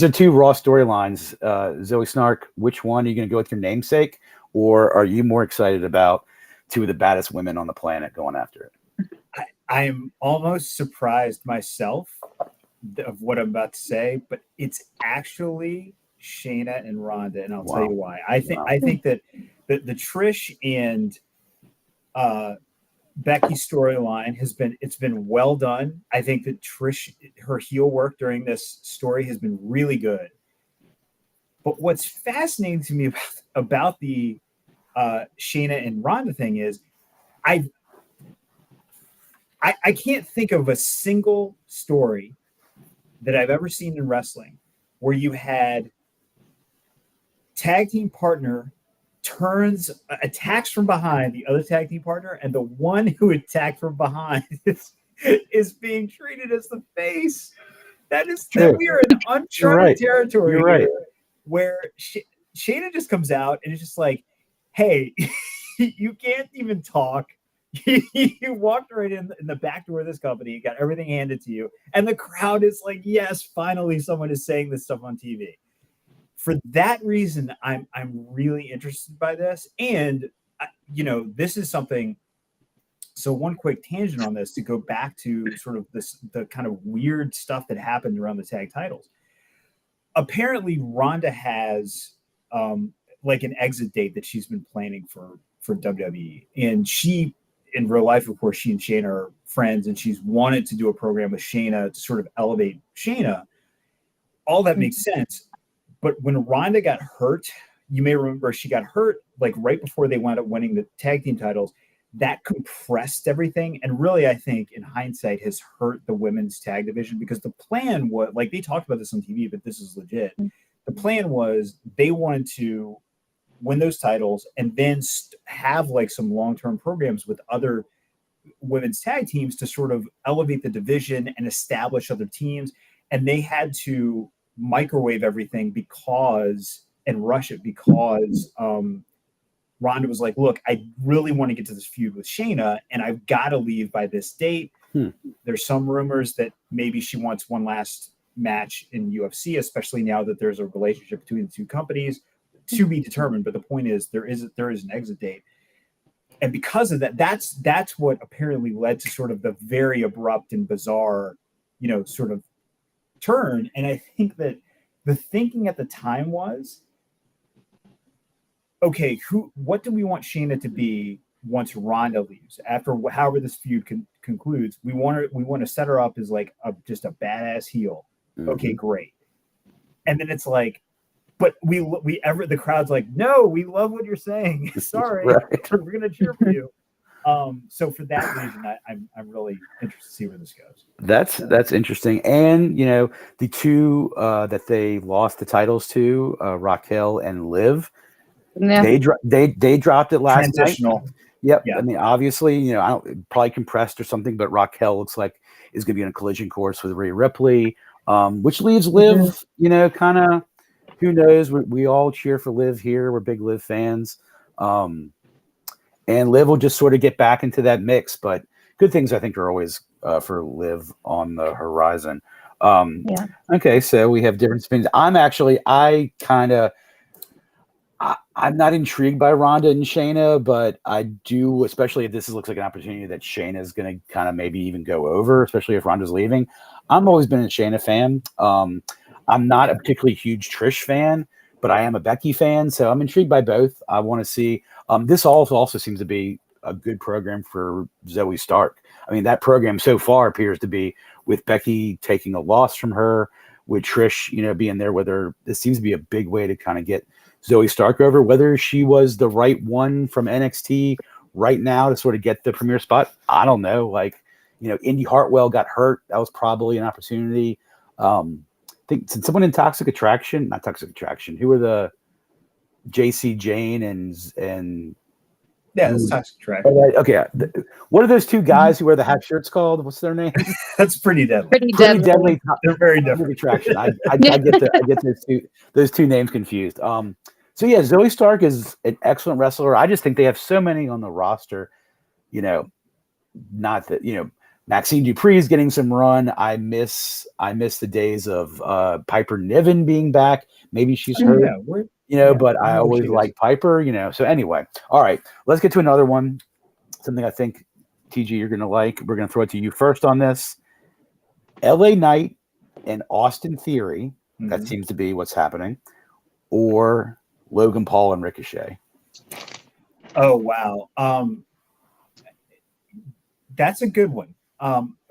two Raw storylines. Zoe Snark, which one are you going to go with your namesake, or are you more excited about two of the baddest women on the planet going after it? I'm almost surprised myself of what I'm about to say, but it's actually Shayna and Ronda, and I'll tell you why. I think that the Trish and Becky storyline it's been well done. I think that Trish, her heel work during this story has been really good. But what's fascinating to me about the Shayna and Ronda thing is I can't think of a single story that I've ever seen in wrestling where you had tag team partner attacks from behind the other tag team partner, and the one who attacked from behind is being treated as the face. That we are in uncharted territory here, where Shayna just comes out and it's just like, hey, you can't even talk. You walked right in the back door of this company, you got everything handed to you, and the crowd is like, yes, finally someone is saying this stuff on TV. For that reason, I'm really interested by this, and this is something. So one quick tangent on this to go back to sort of the kind of weird stuff that happened around the tag titles. Apparently, Ronda has like an exit date that she's been planning for WWE, and she, in real life, of course, she and Shayna are friends, and she's wanted to do a program with Shayna to sort of elevate Shayna. All that makes sense. But when Ronda got hurt, you may remember she got hurt like right before they wound up winning the tag team titles. That compressed everything. And really, I think in hindsight has hurt the women's tag division, because the plan was, like, they talked about this on TV, but this is legit. The plan was they wanted to win those titles and then have like some long-term programs with other women's tag teams to sort of elevate the division and establish other teams. And they had to microwave everything and rush it because Ronda was like, look, I really want to get to this feud with Shayna, and I've got to leave by this date. There's some rumors that maybe she wants one last match in UFC, especially now that there's a relationship between the two companies, to be determined. But the point is there is an exit date. And because of that, that's what apparently led to sort of the very abrupt and bizarre, sort of turn. And I think that the thinking at the time was, okay, what do we want Shayna to be once Ronda leaves? After however this feud concludes, we want to set her up as like just a badass heel. Mm-hmm. Okay, great. And then it's like, but the crowd's like, no, we love what you're saying. Sorry, right. We're gonna cheer for you. So for that reason, I'm really interested to see where this goes. That's interesting. And the two that they lost the titles to, Raquel and Liv, they dropped it last Transitional. night. Yep. Yeah. I mean, obviously, I don't, probably compressed or something, but Raquel looks like is going to be on a collision course with Rhea Ripley, which leaves Liv, kind of, who knows? We all cheer for Liv here. We're big Liv fans. And Liv will just sort of get back into that mix, but good things I think are always for Liv on the horizon. Okay, so we have different spins. I'm not intrigued by Ronda and Shayna, but I do, especially if this looks like an opportunity that Shayna is going to kind of maybe even go over, especially if Ronda's leaving. I've always been a Shayna fan. I'm not a particularly huge Trish fan, but I am a Becky fan, so I'm intrigued by both. I want to see. This also seems to be a good program for Zoe Stark. I mean, that program so far appears to be with Becky taking a loss from her, with Trish, being there with her. This seems to be a big way to kind of get Zoe Stark over. Whether she was the right one from NXT right now to sort of get the premier spot, I don't know. Like, Indy Hartwell got hurt. That was probably an opportunity. I think someone in not Toxic Attraction. Who were the JC Jane and Yeah, it's Toxic Track. Okay. What are those two guys who wear the half shirts called? What's their name? That's Pretty Deadly. Pretty Pretty deadly. Deadly. They're very different. Attraction. I get those two names confused. So yeah, Zoe Stark is an excellent wrestler. I just think they have so many on the roster. You know, not that Maxine Dupree is getting some run. I miss the days of Piper Niven being back. Maybe she's hurt. But I always like Piper. So anyway, all right, let's get to another one. Something I think, TG, you're gonna like. We're gonna throw it to you first on this. LA Knight and Austin Theory. Mm-hmm. That seems to be what's happening. Or Logan Paul and Ricochet. Oh wow. That's a good one.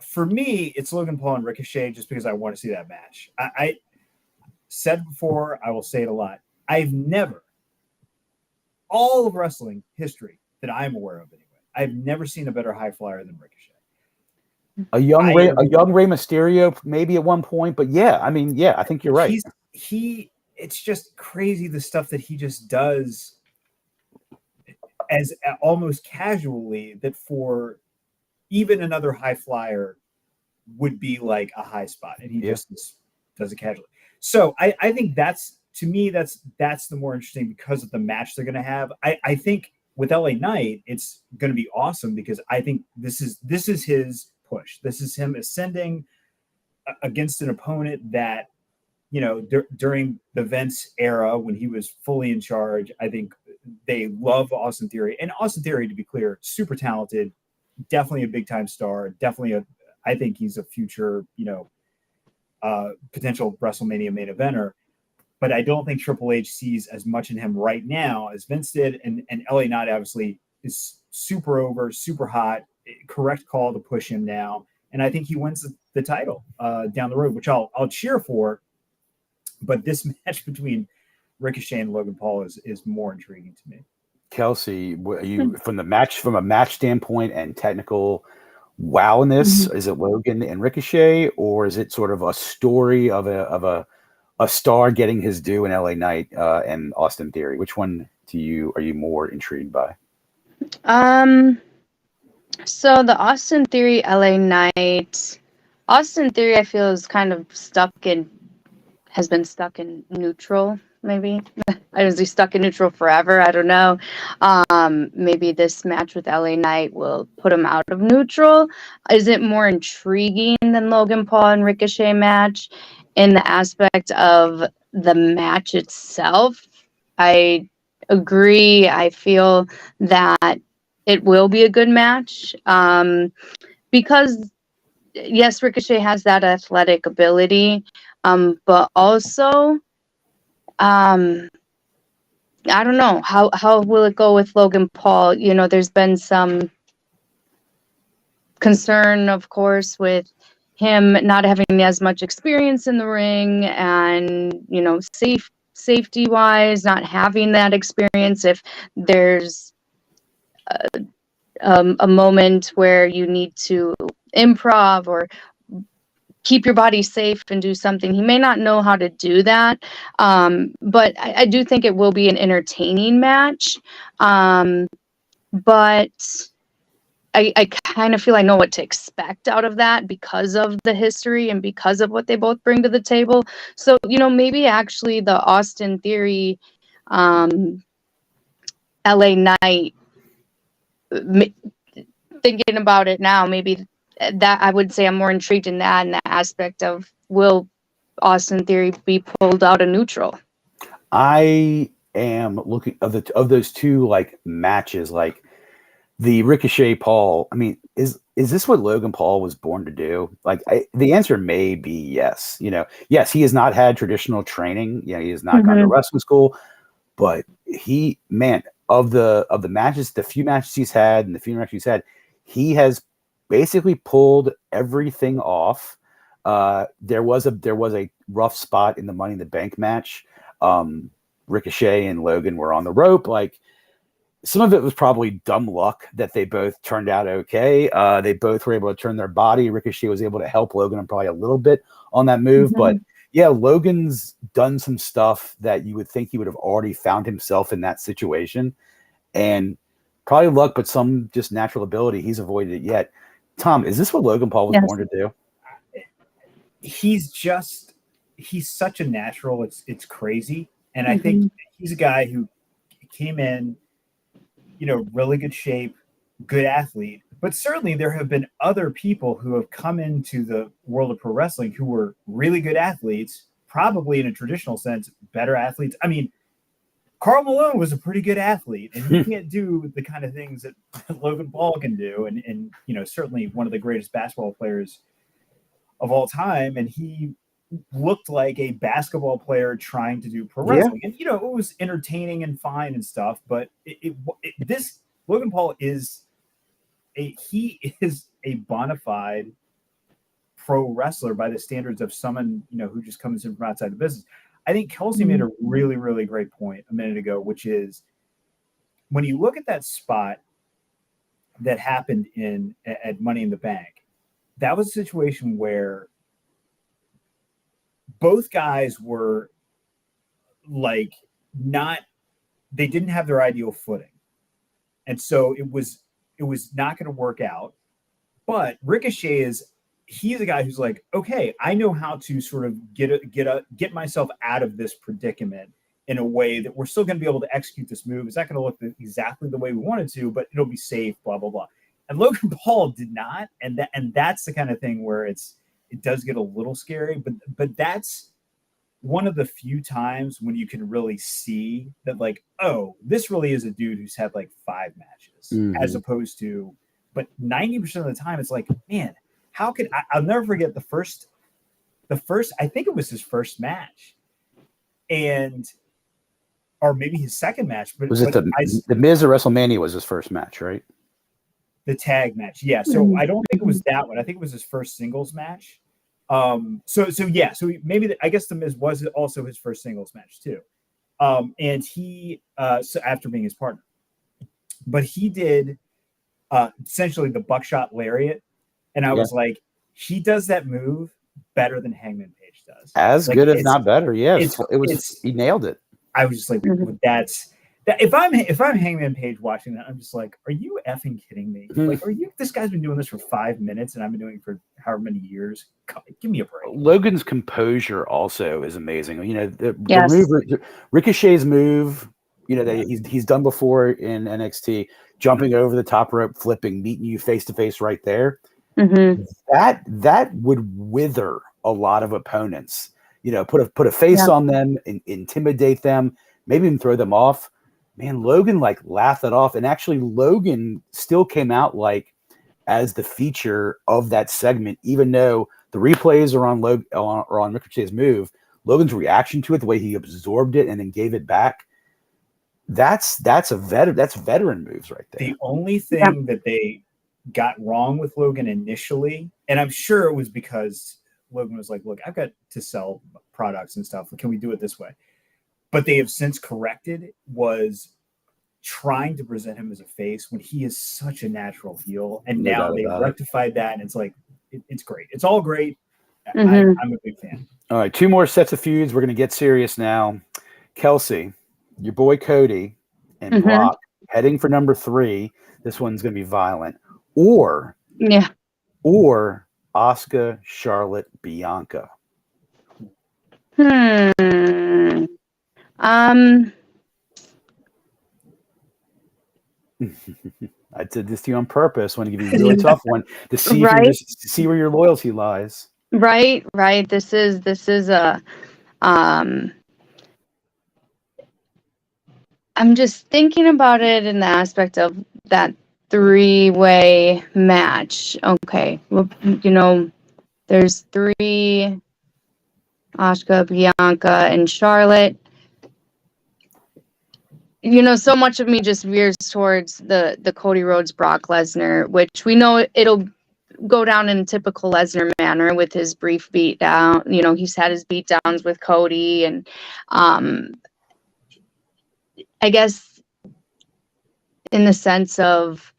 For me, it's Logan Paul and Ricochet just because I want to see that match. I said before, I will say it a lot. I've never, all of wrestling history that I'm aware of anyway, I've never seen a better high flyer than Ricochet. A young Rey Mysterio maybe at one point, but I think you're right. It's just crazy the stuff that he just does as almost casually that for even another high flyer would be like a high spot, and he just does it casually. So I think that's the more interesting because of the match they're going to have. I think with LA Knight, it's going to be awesome because I think this is his push. This is him ascending against an opponent that, during the Vince era when he was fully in charge, I think they love Austin Theory. And Austin Theory, to be clear, super talented, definitely a big time star, I think he's a future, potential WrestleMania main eventer. But I don't think Triple H sees as much in him right now as Vince did. And LA Knight obviously is super over, super hot, correct call to push him now. And I think he wins the title down the road, which I'll cheer for. But this match between Ricochet and Logan Paul is more intriguing to me. Kelsey, you from a match standpoint and technical wowness, is it Logan and Ricochet, or is it sort of a story of a star getting his due in LA Knight and Austin Theory? Which one are you more intrigued by? So the Austin Theory LA Knight, Austin Theory I feel is kind of has been stuck in neutral, maybe. Is he stuck in neutral forever? I don't know. Maybe this match with LA Knight will put him out of neutral. Is it more intriguing than Logan Paul and Ricochet match in the aspect of the match itself? I agree. I feel that it will be a good match because, yes, Ricochet has that athletic ability, but also, I don't know how will it go with Logan Paul. There's been some concern, of course, with him not having as much experience in the ring, and safety wise, not having that experience. If there's a moment where you need to improv or keep your body safe and do something, he may not know how to do that. But I do think it will be an entertaining match. But I kind of feel I know what to expect out of that because of the history and because of what they both bring to the table. So, maybe actually the Austin Theory, LA Knight, thinking about it now, maybe that I would say I'm more intrigued in that, in the aspect of, will Austin Theory be pulled out of neutral? I am looking of those two matches, the Ricochet Paul. I mean, is this what Logan Paul was born to do? The answer may be yes. Yes, he has not had traditional training. He has not gone to wrestling school, but of the matches, the few matches he's had and the few matches he's had, he has basically pulled everything off. There was a rough spot in the Money in the Bank match. Ricochet and Logan were on the rope. Some of it was probably dumb luck that they both turned out okay. They both were able to turn their body. Ricochet was able to help Logan probably a little bit on that move. But yeah, Logan's done some stuff that you would think he would have already found himself in that situation. And probably luck, but some just natural ability. He's avoided it yet. Tom, is this what Logan Paul was born to do? He's such a natural. It's crazy. And I think he's a guy who came in, really good shape, good athlete. But certainly there have been other people who have come into the world of pro wrestling who were really good athletes, probably in a traditional sense, better athletes. I mean, Karl Malone was a pretty good athlete, and he can't do the kind of things that Logan Paul can do. And certainly one of the greatest basketball players of all time. And he looked like a basketball player trying to do pro wrestling. And, it was entertaining and fine and stuff. But this Logan Paul is a bona fide pro wrestler by the standards of someone, who just comes in from outside the business. I think Kelsey made a really, really great point a minute ago, which is when you look at that spot that happened at Money in the Bank, that was a situation where both guys were they didn't have their ideal footing. And so it was not going to work out. But Ricochet he's a guy who's like, okay, I know how to sort of get myself out of this predicament in a way that we're still going to be able to execute this move. It's not going to look exactly the way we wanted to, but it'll be safe, blah, blah, blah. And Logan Paul did not. And that's the kind of thing where it does get a little scary, but that's one of the few times when you can really see that, like, oh, this really is a dude who's had like 5 matches as opposed to, but 90% of the time it's like, man, how could I'll never forget the first, I think it was his first match, or maybe his second match. But was it the Miz at WrestleMania was his first match, right? The tag match, yeah. So I don't think it was that one. I think it was his first singles match. So maybe I guess the Miz was also his first singles match too. And he so after being his partner, but he did essentially the buckshot lariat. And I was like, he does that move better than Hangman Page does. As good, if not better. Yes, he nailed it. I was just like, that's that. If I'm Hangman Page watching that, I'm just like, are you effing kidding me? Like, this guy's been doing this for 5 minutes, and I've been doing it for however many years. God, give me a break. Logan's composure also is amazing. The Ricochet's move, that he's done before in NXT, jumping over the top rope, flipping, meeting you face to face right there. That would wither a lot of opponents. Put a face on them, and intimidate them, maybe even throw them off. Man, Logan laughed it off, and actually Logan still came out as the feature of that segment, even though the replays are on Ricochet's move. Logan's reaction to it, the way he absorbed it and then gave it back. That's veteran moves right there. The only thing that they got wrong with Logan initially, and I'm sure it was because Logan was like, look, I've got to sell products and stuff. Can we do it this way? But they have since corrected, was trying to present him as a face when he is such a natural heel. And now they've rectified that, and it's like, it's great. It's all great. I'm a big fan. All right, 2 more sets of feuds. We're going to get serious now. Kelsey, your boy Cody and Brock heading for number 3. This one's going to be violent. Or Asuka, Charlotte, Bianca. I did this to you on purpose. I want to give you a really tough one to see to see where your loyalty lies. Right. This is a I'm just thinking about it in the aspect of that 3-way match. Okay. Well, there's 3, Asuka, Bianca, and Charlotte. So much of me just veers towards the Cody Rhodes, Brock Lesnar, which we know it'll go down in typical Lesnar manner with his brief beat down. He's had his beat downs with Cody, and I guess in the sense of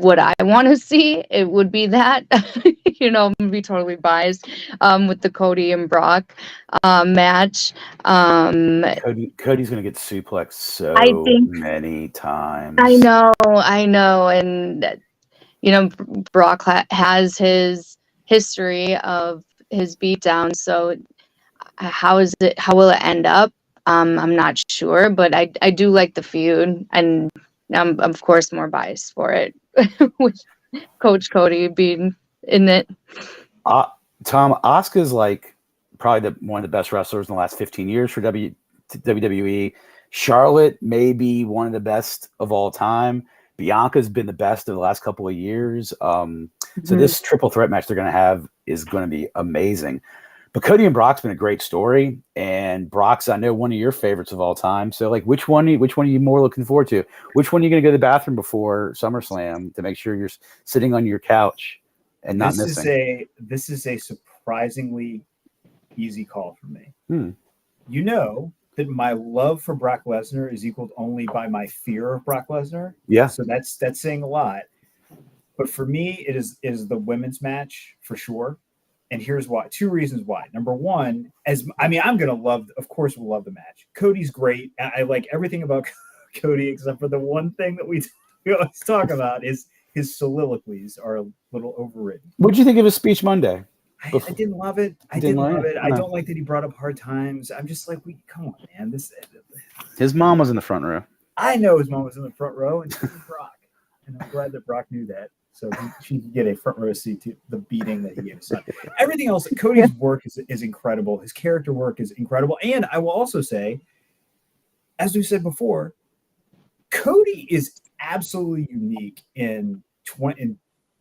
what I want to see, it would be that. I'm gonna be totally biased with the Cody and Brock match. Cody's gonna get suplexed I so think many times. I know, and Brock has his history of his beatdowns, so how will it end up? I'm not sure, but I do like the feud, and I'm of course more biased for it with Coach Cody being in it. Tom, Asuka's like probably one of the best wrestlers in the last 15 years for WWE. Charlotte may be one of the best of all time. Bianca's been the best of the last couple of years. So this triple threat match they're going to have is going to be amazing. But Cody and Brock's been a great story, and Brock's, I know, one of your favorites of all time. So, like, which one are you more looking forward to? Which one are you going to go to the bathroom before SummerSlam to make sure you're sitting on your couch and not missing? This is a surprisingly easy call for me. You know that my love for Brock Lesnar is equaled only by my fear of Brock Lesnar. Yeah. So that's saying a lot. But for me, it is the women's match for sure. And here's why. 2 reasons why. Number one, I'm going to love, of course, we'll love the match. Cody's great. I like everything about Cody, except for the one thing that we always talk about is his soliloquies are a little overwritten. What'd you think of his speech Monday? I didn't love it. I didn't love it. I don't like that he brought up hard times. I'm just like, come on, man. His mom was in the front row. I know his mom was in the front row, and so was Brock. And I'm glad that Brock knew that. So she could get a front row seat to the beating that he gave his son. Everything else, Cody's work is incredible. His character work is incredible. And I will also say, as we said before, Cody is absolutely unique in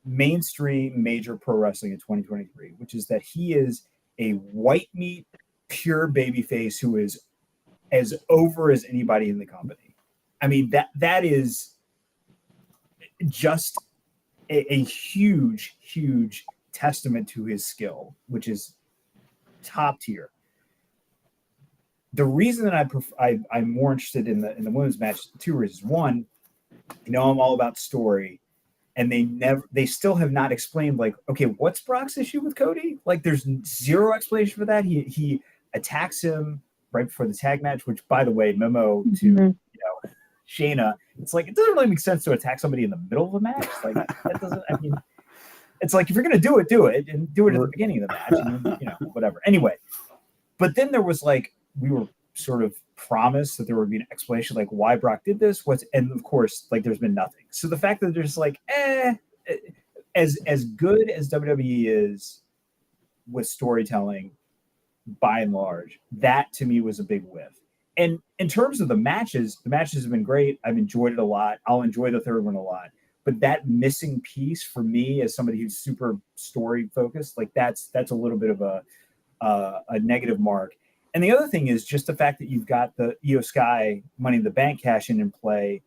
mainstream major pro wrestling in 2023, which is that he is a white meat, pure babyface who is as over as anybody in the company. I mean, that is just a huge, huge testament to his skill, which is top tier. The reason that I'm more interested in the women's match, 2 reasons. One, I'm all about story, and they still have not explained, like, okay, what's Brock's issue with Cody? Like, there's 0 explanation for that. He attacks him right before the tag match, which, by the way, memo to Shayna, it's like, it doesn't really make sense to attack somebody in the middle of a match. Like, that doesn't, it's like, if you're going to do it and do it at the beginning of the match, and, whatever. Anyway, but then there was like, we were sort of promised that there would be an explanation, like why Brock did this, and of course, like, there's been nothing. So the fact that there's like, as good as WWE is with storytelling, by and large, that to me was a big whiff. And in terms of the matches have been great. I've enjoyed it a lot. I'll enjoy the 3rd one a lot. But that missing piece for me, as somebody who's super story focused, like that's a little bit of a negative mark. And the other thing is just the fact that you've got the Io Sky Money in the Bank cash in play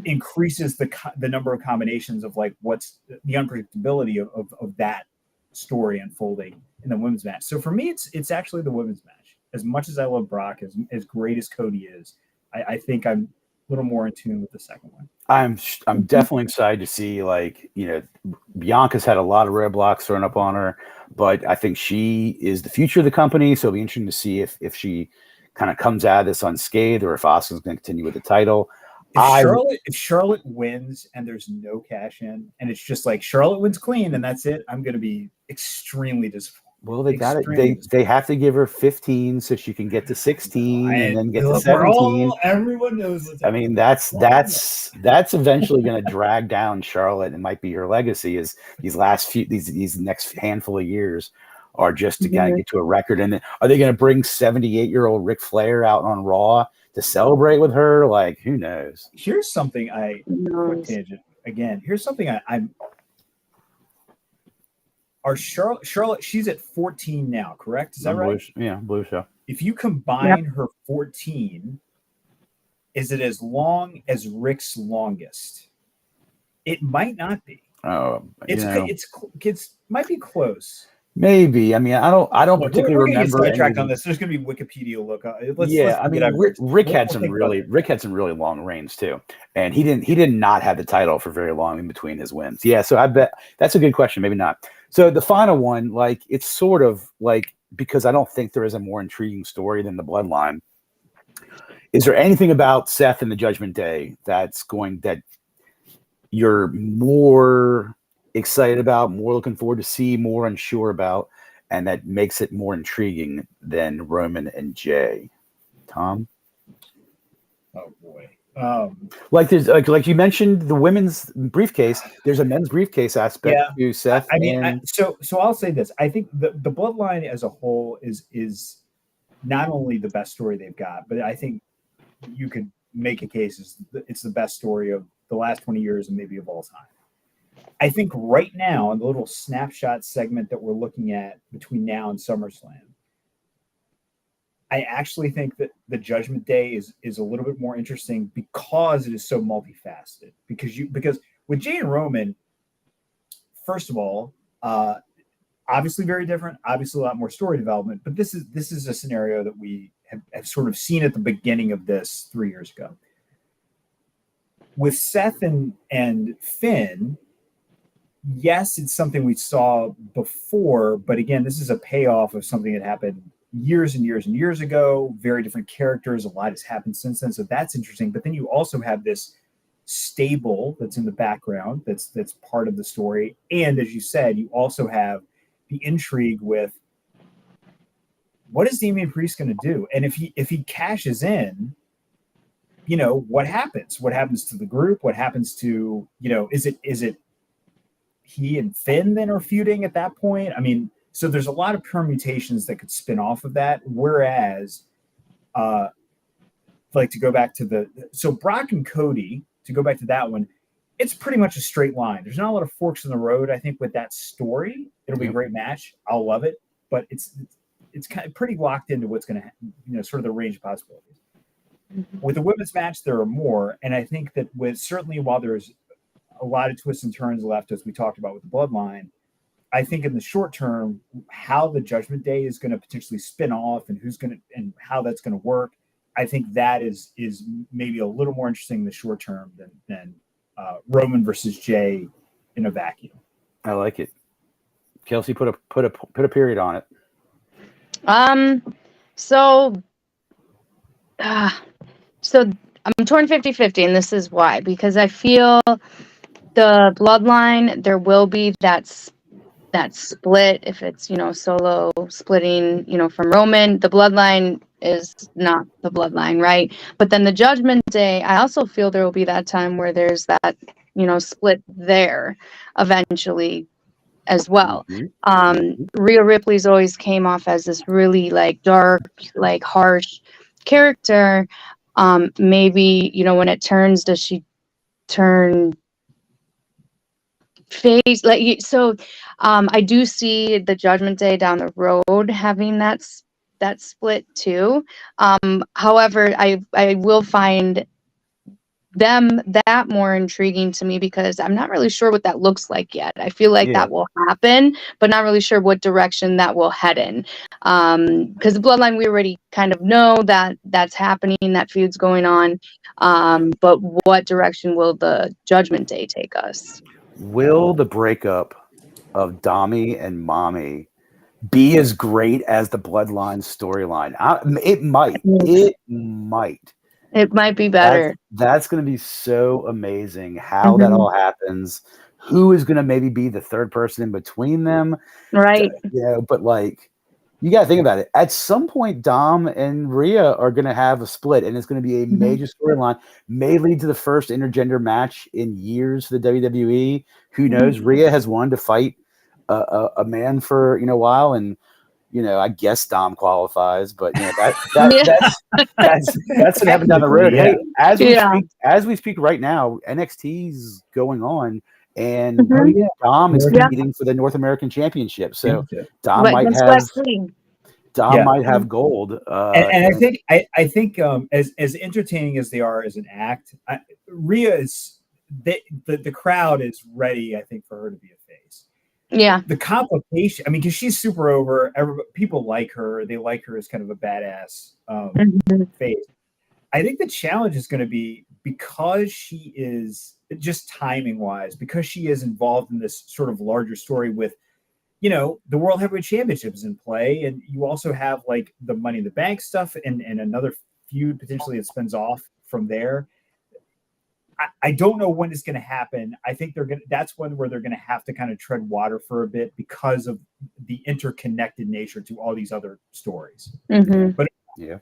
increases the number of combinations of like what's the unpredictability of that story unfolding in the women's match. So for me, it's actually the women's match. As much as I love Brock, as great as Cody is, I think I'm a little more in tune with the second one. I'm definitely excited to see, like, Bianca's had a lot of roadblocks thrown up on her, but I think she is the future of the company. So it'll be interesting to see if she kind of comes out of this unscathed, or if Asuka's going to continue with the title. If Charlotte wins and there's no cash in, and it's just like Charlotte wins clean and that's it, I'm going to be extremely disappointed. Well, they got it. They have to give her 15 so she can get to 16 and then get to 17. Everyone knows. I mean, that's eventually going to drag down Charlotte, and might be her legacy. Is these next handful of years are just to kind of get to a record. And then, are they going to bring 78-year-old Ric Flair out on Raw to celebrate with her? Like, who knows? Here's something quick tangent again. Here's something I'm. Our Charlotte, she's at 14 now, correct? Is that right? Blue show. If you combine her 14, is it as long as Rick's longest? It might not be. Oh, It's might be close. Maybe. I mean, I don't Look, particularly we're going to get remember any sidetracked of on the. this. There's going to be Wikipedia look. Let's Yeah, I get mean, out of here. Rick We'll think about that. Rick had some really long reigns too, and he did not have the title for very long in between his wins. Yeah, so I bet that's a good question. Maybe not. So the final one, like, it's sort of like, because I don't think there is a more intriguing story than the Bloodline. Is there anything about Seth and the Judgment Day that you're more excited about, more looking forward to see, more unsure about, and that makes it more intriguing than Roman and Jay? Tom? Oh boy. Like there's like you mentioned the women's briefcase. There's a men's briefcase aspect Yeah. to Seth. I mean, And so I'll say this. I think the Bloodline as a whole is not only the best story they've got, but I think you could make a case it's the best story of the last 20 years and maybe of all time. I think right now, in the little snapshot segment that we're looking at between now and SummerSlam, I actually think that the Judgment Day is a little bit more interesting because it is so multifaceted. Because with Jay and Roman, first of all, obviously very different, obviously a lot more story development, but this is a scenario that we have sort of seen at the beginning of this 3 years ago. With Seth and Finn, yes, it's something we saw before, but again, this is a payoff of something that happened years and years and years ago. Very different characters. A lot has happened since then, so that's interesting. But then you also have this stable that's in the background that's part of the story, and as you said, you also have the intrigue with what is Damian Priest going to do, and if he cashes in, you know, what happens? What happens to the group? What happens to, you know, is it he and Finn then are feuding at that point? I mean, so there's a lot of permutations that could spin off of that. Whereas, like to go back to so Brock and Cody, to go back to that one, it's pretty much a straight line. There's not a lot of forks in the road. I think with that story, it'll be a great match. I'll love it, but it's kind of pretty locked into what's going to, you know, sort of the range of possibilities. With the women's match, there are more, and I think that with certainly while there's a lot of twists and turns left, as we talked about with the Bloodline, I think in the short term, how the Judgment Day is going to potentially spin off and how that's going to work, I think that is maybe a little more interesting in the short term than Roman versus Jay in a vacuum. I like it. Kelsey, put a period on it. So I'm torn 50-50, and this is why. Because I feel the Bloodline, there will be that split if it's, you know, Solo splitting, you know, from Roman. The Bloodline is not the Bloodline, right? But then the Judgment Day, I also feel there will be that time where there's that, you know, split there eventually as well. Rhea Ripley's always came off as this really like dark, like harsh character. Maybe, you know, when it turns, does she turn face? Like, so I do see the Judgment Day down the road having that split too. However, I will find them that more intriguing to me because I'm not really sure what that looks like yet. I feel like that will happen, but not really sure what direction that will head in. Because the Bloodline, we already kind of know that that's happening, that feud's going on. But what direction will the Judgment Day take us? Will the breakup of Dami and Mommy be as great as the Bloodline storyline? It might. It might. It might be better. That's going to be so amazing how that all happens. Who is going to maybe be the third person in between them? Right. You know, but like, you got to think about it. At some point, Dom and Rhea are going to have a split, and it's going to be a major storyline. May lead to the first intergender match in years for the WWE. Who knows? Rhea has wanted to fight a man for, you know, a while, and you know, I guess Dom qualifies, but you know, that's what happened down the road. Yeah. Hey, as we speak right now, NXT's going on, and Dom is competing for the North American Championship. So Dom might have gold. And I think as entertaining as they are as an act, Rhea is the crowd is ready. I think for her to be a face. Yeah. the complication. I mean, because she's super over. People like her. They like her as kind of a badass face. I think the challenge is going to be because she is just timing wise, because she is involved in this sort of larger story with, the World Heavyweight Championship is in play, and you also have like the Money in the Bank stuff and another feud potentially that spins off from there. I don't know when it's going to happen. I think that's one where they're going to have to kind of tread water for a bit because of the interconnected nature to all these other stories. Mm-hmm. But yeah,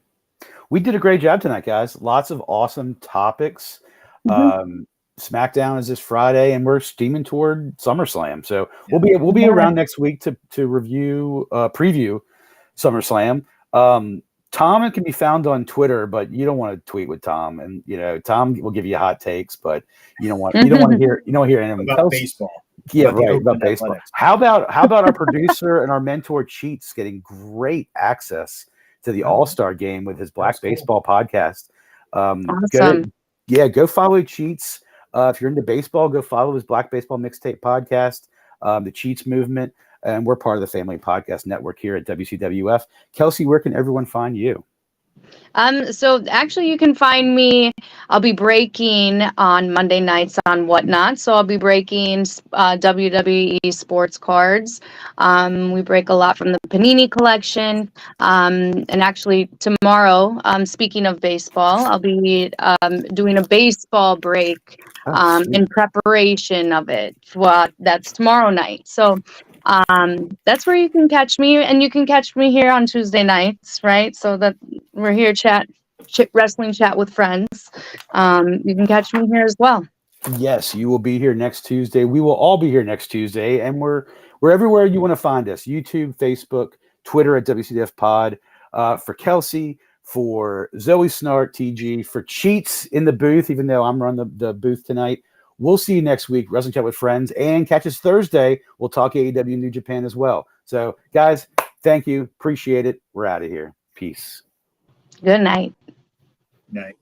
we did a great job tonight, guys. Lots of awesome topics. SmackDown is this Friday, and we're steaming toward SummerSlam. So we'll be around next week to review preview SummerSlam. Tom can be found on Twitter, but you don't want to tweet with Tom, and Tom will give you hot takes, but you don't want to hear him about baseball. Yeah, right, about baseball. Athletics. How about our producer and our mentor Cheats getting great access to the All-Star game with his Black Baseball podcast? Awesome. Go follow Cheats. If you're into baseball, go follow his Black Baseball Mixtape podcast, the Cheats Movement. And we're part of the Family Podcast Network here at WCWF. Kelsey, where can everyone find you? So actually you can find me, I'll be breaking on Monday nights on Whatnot. So I'll be breaking WWE sports cards. We break a lot from the Panini collection. And actually tomorrow, speaking of baseball, I'll be doing a baseball break in preparation of it. Well, that's tomorrow night. So that's where you can catch me, and you can catch me here on Tuesday nights, right? So that we're here wrestling chat with friends. You can catch me here as well. Yes, you will be here next Tuesday. We will all be here next Tuesday, and we're everywhere you want to find us: YouTube, Facebook, Twitter at WCDF Pod. For Kelsey, for Zoe Snart, TG, for Cheats in the booth, even though I'm running the booth tonight. We'll see you next week, Wrestling Chat with Friends, and catch us Thursday. We'll talk AEW New Japan as well. So, guys, thank you. Appreciate it. We're out of here. Peace. Good night. Night.